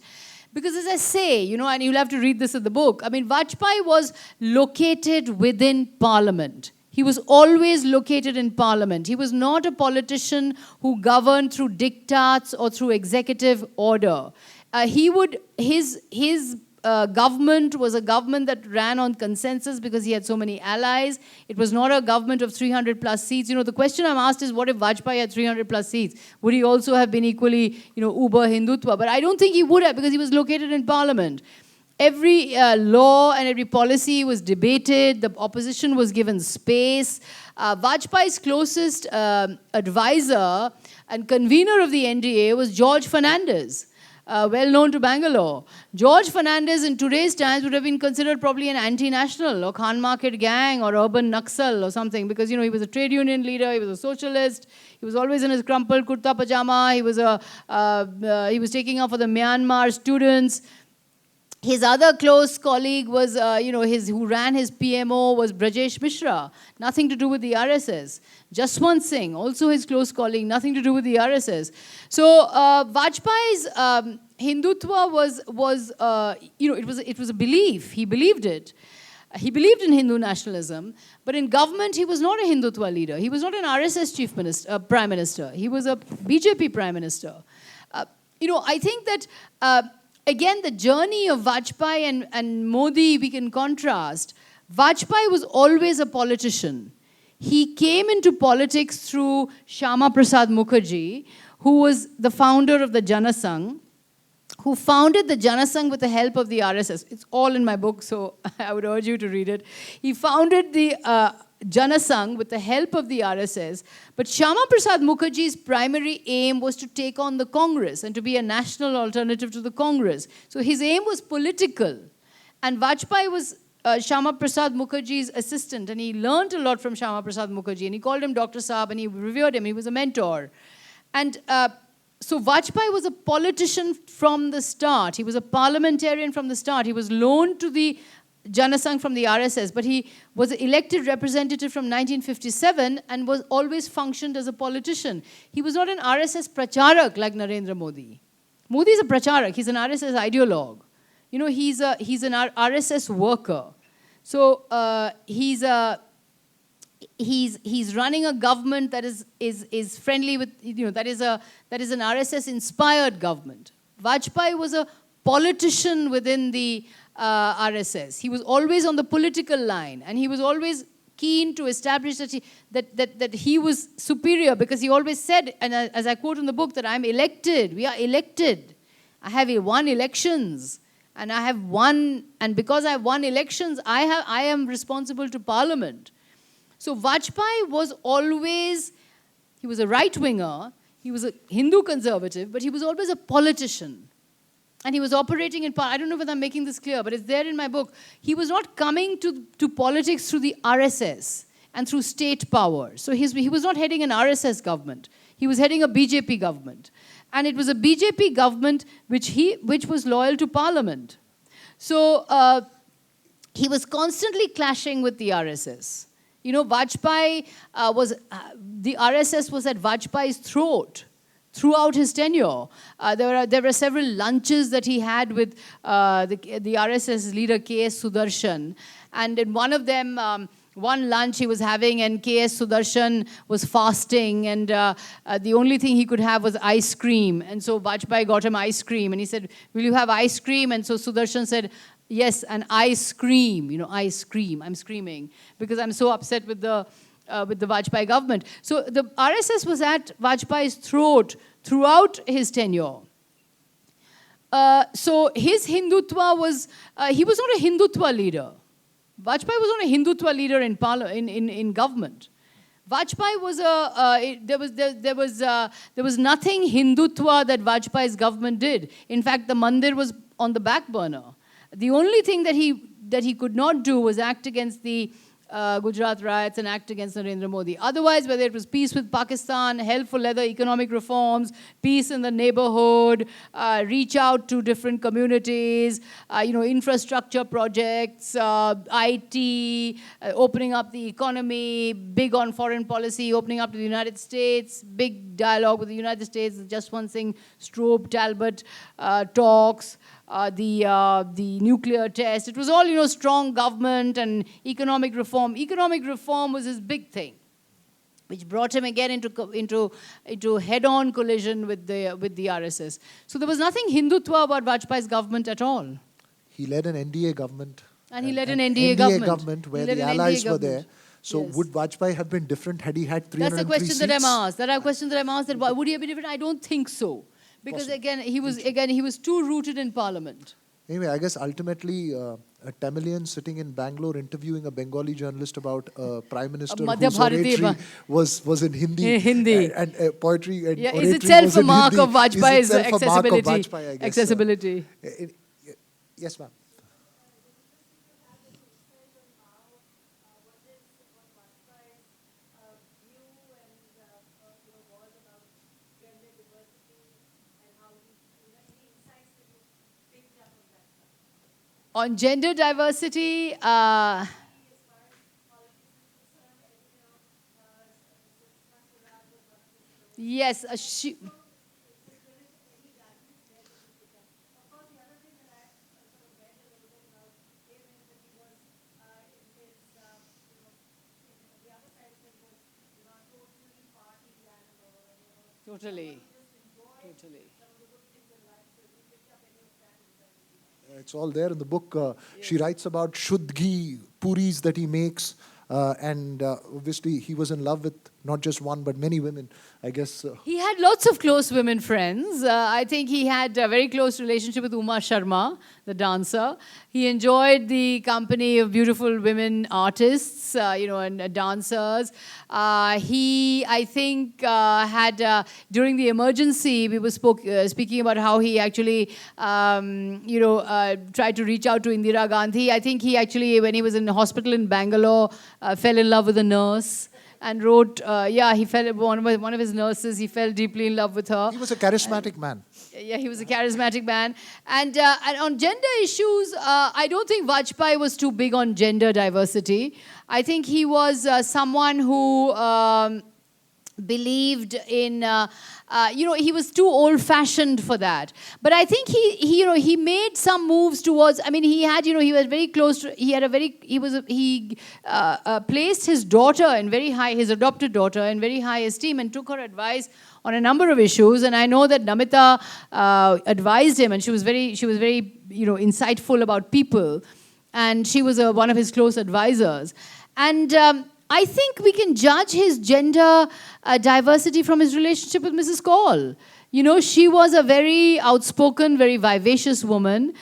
Because as I say, you know, and you'll have to read this in the book, I mean, Vajpayee was located within Parliament. He was always located in Parliament. He was not a politician who governed through diktats or through executive order. His government was a government that ran on consensus because he had so many allies. It was not a government of 300 plus seats. You know, the question I'm asked is, what if Vajpayee had 300 plus seats? Would he also have been equally, you know, uber Hindutva? But I don't think he would have, because he was located in Parliament. Every law and every policy was debated. The opposition was given space. Vajpayee's closest advisor and convener of the NDA was George Fernandez, well known to Bangalore. George Fernandez in today's times would have been considered probably an anti-national or Khan Market gang or urban Naxal or something, because, you know, he was a trade union leader, he was a socialist, he was always in his crumpled kurta pajama, he was taking up for the Myanmar students. His other close colleague was, who ran his PMO was Brajesh Mishra, nothing to do with the RSS. Jaswant Singh, also his close colleague, nothing to do with the RSS. So Vajpayee's Hindutva it was a belief. He believed it. He believed in Hindu nationalism, but in government he was not a Hindutva leader. He was not an RSS prime minister. He was a BJP prime minister. I think that again, the journey of Vajpayee and Modi, we can contrast. Vajpayee was always a politician. He came into politics through Shyama Prasad Mukherjee, who was the founder of the Jana Sangh, who founded the Jana Sangh with the help of the RSS. It's all in my book, so I would urge you to read it. He founded the Jana Sangh with the help of the RSS, but Shyama Prasad Mukherjee's primary aim was to take on the Congress and to be a national alternative to the Congress. So his aim was political. And Vajpayee was Shyama Prasad Mukherjee's assistant, and he learned a lot from Shyama Prasad Mukherjee, and he called him Dr. Saab, and he revered him. He was a mentor. And so Vajpayee was a politician from the start. He was a parliamentarian from the start. He was loaned to the Jana Sangh from the RSS, but he was an elected representative from 1957 and was always functioned as a politician. He was not an RSS pracharak like Narendra Modi. Modi is a pracharak. He's an RSS ideologue. You know, he's an RSS worker. So he's running a government that is friendly with, that is an RSS inspired government. Vajpayee was a politician within the RSS. He was always on the political line, and he was always keen to establish that he was superior, because he always said, and as I quote in the book, that I'm elected. We are elected. I have won elections, and I have won, and because I have won elections, I am responsible to Parliament. So Vajpayee was always, he was a right-winger, he was a Hindu conservative, but he was always a politician. And he was operating in, I don't know whether I'm making this clear, but it's there in my book. He was not coming to politics through the RSS and through state power. So he was not heading an RSS government. He was heading a BJP government. And it was a BJP government which was loyal to Parliament. So he was constantly clashing with the RSS. You know, Vajpayee the RSS was at Vajpayee's throat throughout his tenure. There were several lunches that he had with the RSS leader K.S. Sudarshan. And in one of them, one lunch he was having, and K.S. Sudarshan was fasting, and the only thing he could have was ice cream. And so Vajpayee got him ice cream, and he said, "Will you have ice cream?" And so Sudarshan said, "Yes, and I scream, I scream, I'm screaming, because I'm so upset with the Vajpayee government." So the RSS was at Vajpayee's throat throughout his tenure. So his Hindutva was, he was not a Hindutva leader. Vajpayee was not a Hindutva leader in government. Vajpayee was there was nothing Hindutva that Vajpayee's government did. In fact, the mandir was on the back burner. The only thing that he could not do was act against the Gujarat Riots and act against Narendra Modi. Otherwise, whether it was peace with Pakistan, help for leather economic reforms, peace in the neighborhood, reach out to different communities, infrastructure projects, IT, opening up the economy, big on foreign policy, opening up to the United States, big dialogue with the United States, Jaswant Singh, Strobe, Talbot talks. the nuclear test. It was all, strong government and economic reform. Economic reform was his big thing, which brought him again into head-on collision with the RSS. So there was nothing Hindutva about Vajpayee's government at all. He led an NDA government. And he led an NDA government. Where He led the an allies NDA were there. government. So Yes. would Vajpayee have been different had he had 303 That's the question seats? that I'm asked. That are questions that I'm asked. That would he have been different? I don't think so, because he was too rooted in Parliament. Anyway, I guess ultimately a Tamilian sitting in Bangalore interviewing a Bengali journalist about a prime minister Madhya whose Bharati oratory was in Hindi. In Hindi. And poetry and Yeah, oratory is itself was a in mark Hindi, of Vajpayee's is itself a mark of accessibility. Vajpayee, I guess. Accessibility. Yes, ma'am. On gender diversity, yes, totally. It's all there in the book. She writes about Shuddh ghee puris that he makes. And obviously, he was in love with not just one, but many women, I guess. He had lots of close women friends. I think he had a very close relationship with Uma Sharma, the dancer. He enjoyed the company of beautiful women artists, and dancers. He, I think, had, during the emergency, we were speaking about how he actually, tried to reach out to Indira Gandhi. I think he actually, when he was in the hospital in Bangalore, fell in love with a nurse. And wrote, he fell, one of his nurses, he fell deeply in love with her. He was a charismatic man. Yeah, he was a charismatic man. And on gender issues, I don't think Vajpayee was too big on gender diversity. I think he was someone who believed in, he was too old-fashioned for that. But I think he made some moves towards, he was very close to, he placed his daughter in very high, his adopted daughter in very high esteem and took her advice on a number of issues. And I know that Namita advised him, and she was very, insightful about people. And she was one of his close advisors. And I think we can judge his gender diversity from his relationship with Mrs. Kaul. She was a very outspoken, very vivacious woman.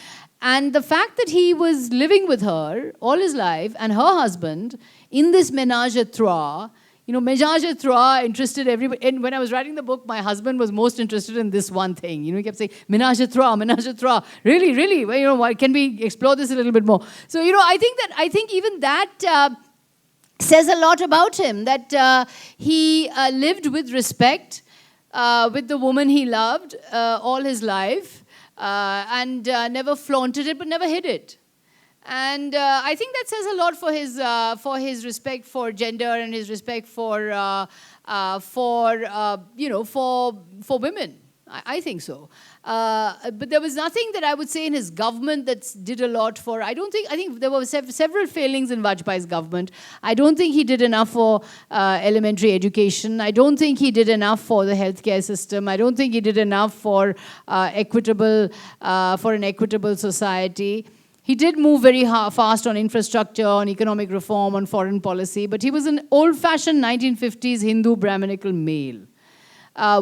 And the fact that he was living with her all his life and her husband in this ménage à trois, ménage à trois interested everybody. And when I was writing the book, my husband was most interested in this one thing. He kept saying, ménage à trois. Really, really? Well, can we explore this a little bit more? So, I think even that says a lot about him, that he lived with respect with the woman he loved all his life, and never flaunted it, but never hid it. And I think that says a lot for his respect for gender and his respect for women. I think so. But there was nothing that I would say in his government that did a lot for... I think there were several failings in Vajpayee's government. I don't think he did enough for elementary education. I don't think he did enough for the healthcare system. I don't think he did enough for an equitable society. He did move very fast on infrastructure, on economic reform, on foreign policy, but he was an old-fashioned 1950s Hindu Brahminical male.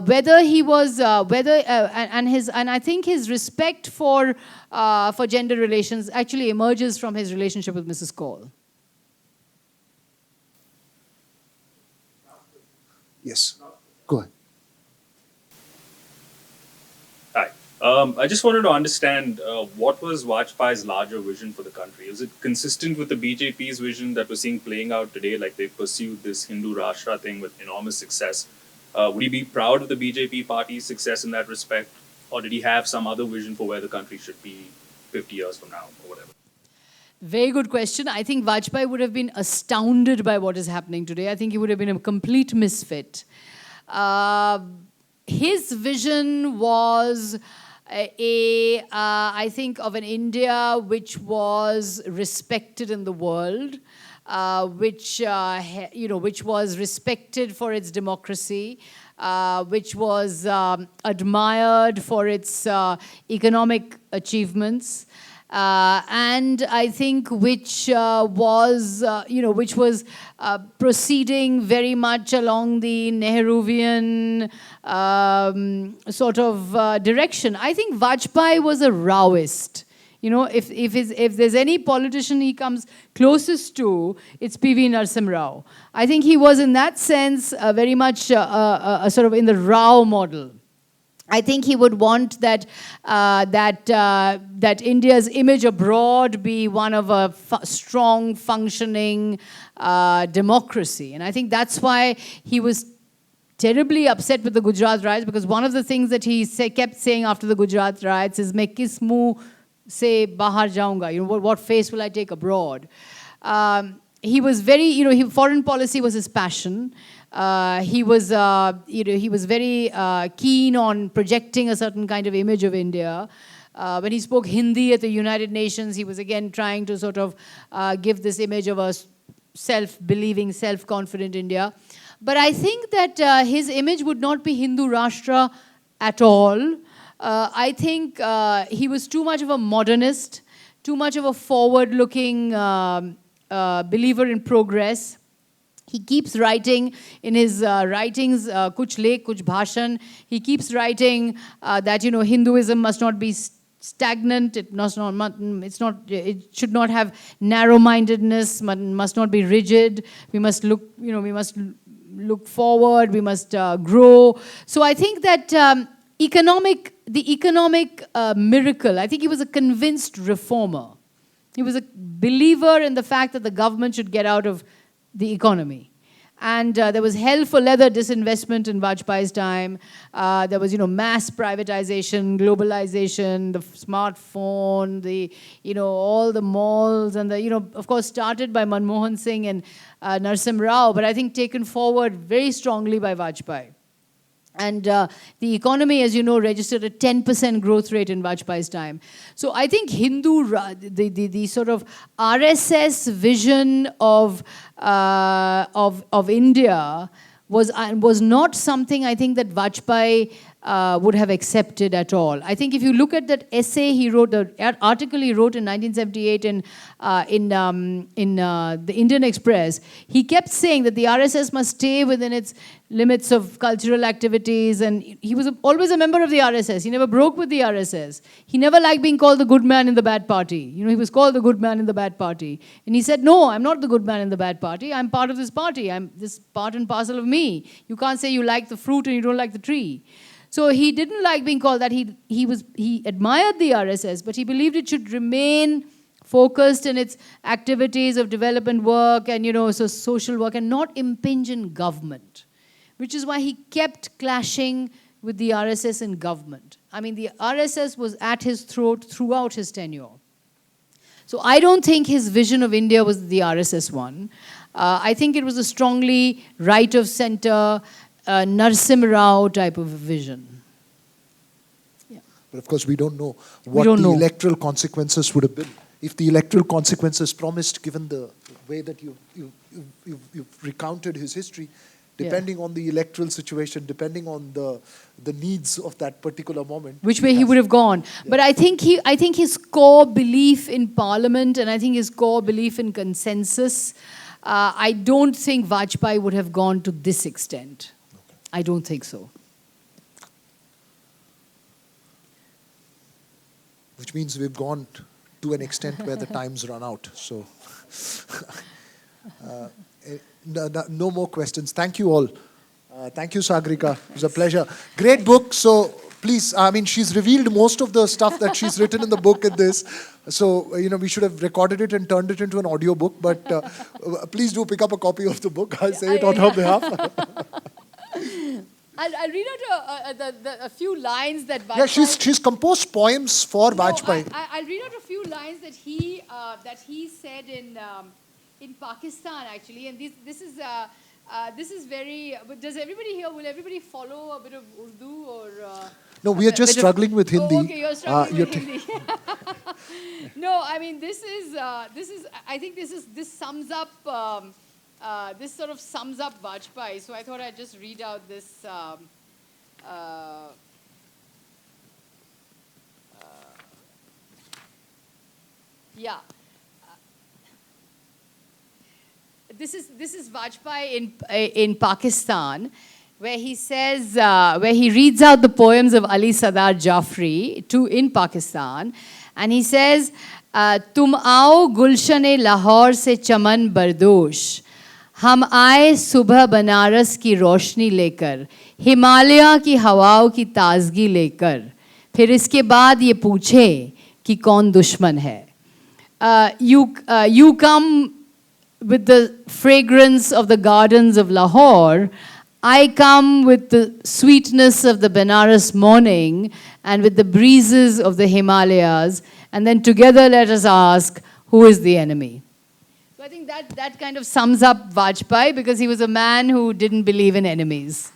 Whether he was, and I think his respect for gender relations actually emerges from his relationship with Mrs. Kaul. Yes, go ahead. Hi. I just wanted to understand what was Vajpayee's larger vision for the country. Is it consistent with the BJP's vision that we're seeing playing out today, like they pursued this Hindu Rashtra thing with enormous success? Would he be proud of the BJP party's success in that respect? Or did he have some other vision for where the country should be 50 years from now or whatever? Very good question. I think Vajpayee would have been astounded by what is happening today. I think he would have been a complete misfit. His vision was I think of an India which was respected in the world, which was respected for its democracy, which was admired for its economic achievements. And I think which was proceeding very much along the Nehruvian sort of direction. I think Vajpayee was a Raoist. If there's any politician he comes closest to, it's P.V. Narasimha Rao. I think he was in that sense very much sort of in the Rao model. I think he would want that India's image abroad be one of a strong, functioning democracy. And I think that's why he was terribly upset with the Gujarat riots, because one of the things that he kept saying after the Gujarat riots is, "Main kis muh se bahar jaunga?" What face will I take abroad? He was very, foreign policy was his passion. He was very keen on projecting a certain kind of image of India. When he spoke Hindi at the United Nations, he was again trying to sort of give this image of a self-believing, self-confident India. But I think that his image would not be Hindu Rashtra at all. I think he was too much of a modernist, too much of a forward-looking believer in progress. He keeps writing in his writings, kuch lekh, kuch bhashan. He keeps writing that Hinduism must not be stagnant. It should not have narrow-mindedness. Must not be rigid. We must look. We must look forward. We must grow. So I think that the economic miracle. I think he was a convinced reformer. He was a believer in the fact that the government should get out of the economy. And there was hell for leather disinvestment in Vajpayee's time. There was, mass privatization, globalization, the smartphone, all the malls, and of course, started by Manmohan Singh and Narasimha Rao, but I think taken forward very strongly by Vajpayee. And the economy, as you know, registered a 10% growth rate in Vajpayee's time. So I think the sort of RSS vision of India was not something I think that Vajpayee would have accepted at all. I think if you look at that essay he wrote, the article he wrote in 1978 in the Indian Express, he kept saying that the RSS must stay within its limits of cultural activities, and he was always a member of the RSS. He never broke with the RSS. He never liked being called the good man in the bad party. He was called the good man in the bad party. And he said, "No, I'm not the good man in the bad party. I'm part of this party. I'm this part and parcel of me. You can't say you like the fruit and you don't like the tree." So he didn't like being called that. He admired the RSS, but he believed it should remain focused in its activities of development work and so social work, and not impinge in government, which is why he kept clashing with the RSS in government. I mean, the RSS was at his throat throughout his tenure. So I don't think his vision of India was the RSS one. I think it was a strongly right of center, Narasimha Rao type of vision. Yeah. But of course, we don't know what electoral consequences would have been. If the electoral consequences promised, given the way that you've recounted his history, depending on the electoral situation, depending on the needs of that particular moment, which way he would have gone. Yeah. But I think his core belief in Parliament, and I think his core belief in consensus, I don't think Vajpayee would have gone to this extent. Okay. I don't think so. Which means we've gone to an extent where the time's run out. So no more questions. Thank you all. Thank you, Sagrika. It was a pleasure. Great book. So please, I mean, she's revealed most of the stuff that she's written in the book in this. So, we should have recorded it and turned it into an audio book. But please do pick up a copy of the book. I'll say it on her behalf. I'll read out a few lines that Vajpayee... Yeah, she's composed poems for Vajpayee. I'll read out a few lines that he said in Pakistan, actually. And this is very... Does everybody here, will everybody follow a bit of Urdu or... No, we are just bit of- struggling with Hindi. Oh, okay, you're struggling you're with Hindi. No, I mean this is. I think this sums up. This sort of sums up Vajpayee. So I thought I'd just read out this. Yeah. This is Vajpayee in Pakistan, where he says, where he reads out the poems of Ali Sardar Jafri in Pakistan, and he says, "Tum आओ गुलशन लाहौर से चमन बरदोश, हम आए सुबह बनारस की रोशनी लेकर, हिमालय की हवाओं की ताजगी लेकर, फिर इसके बाद ये पूछे कि कौन दुश्मन है." You come with the fragrance of the gardens of Lahore. I come with the sweetness of the Benares morning and with the breezes of the Himalayas. And then together let us ask, who is the enemy? So I think that kind of sums up Vajpayee, because he was a man who didn't believe in enemies.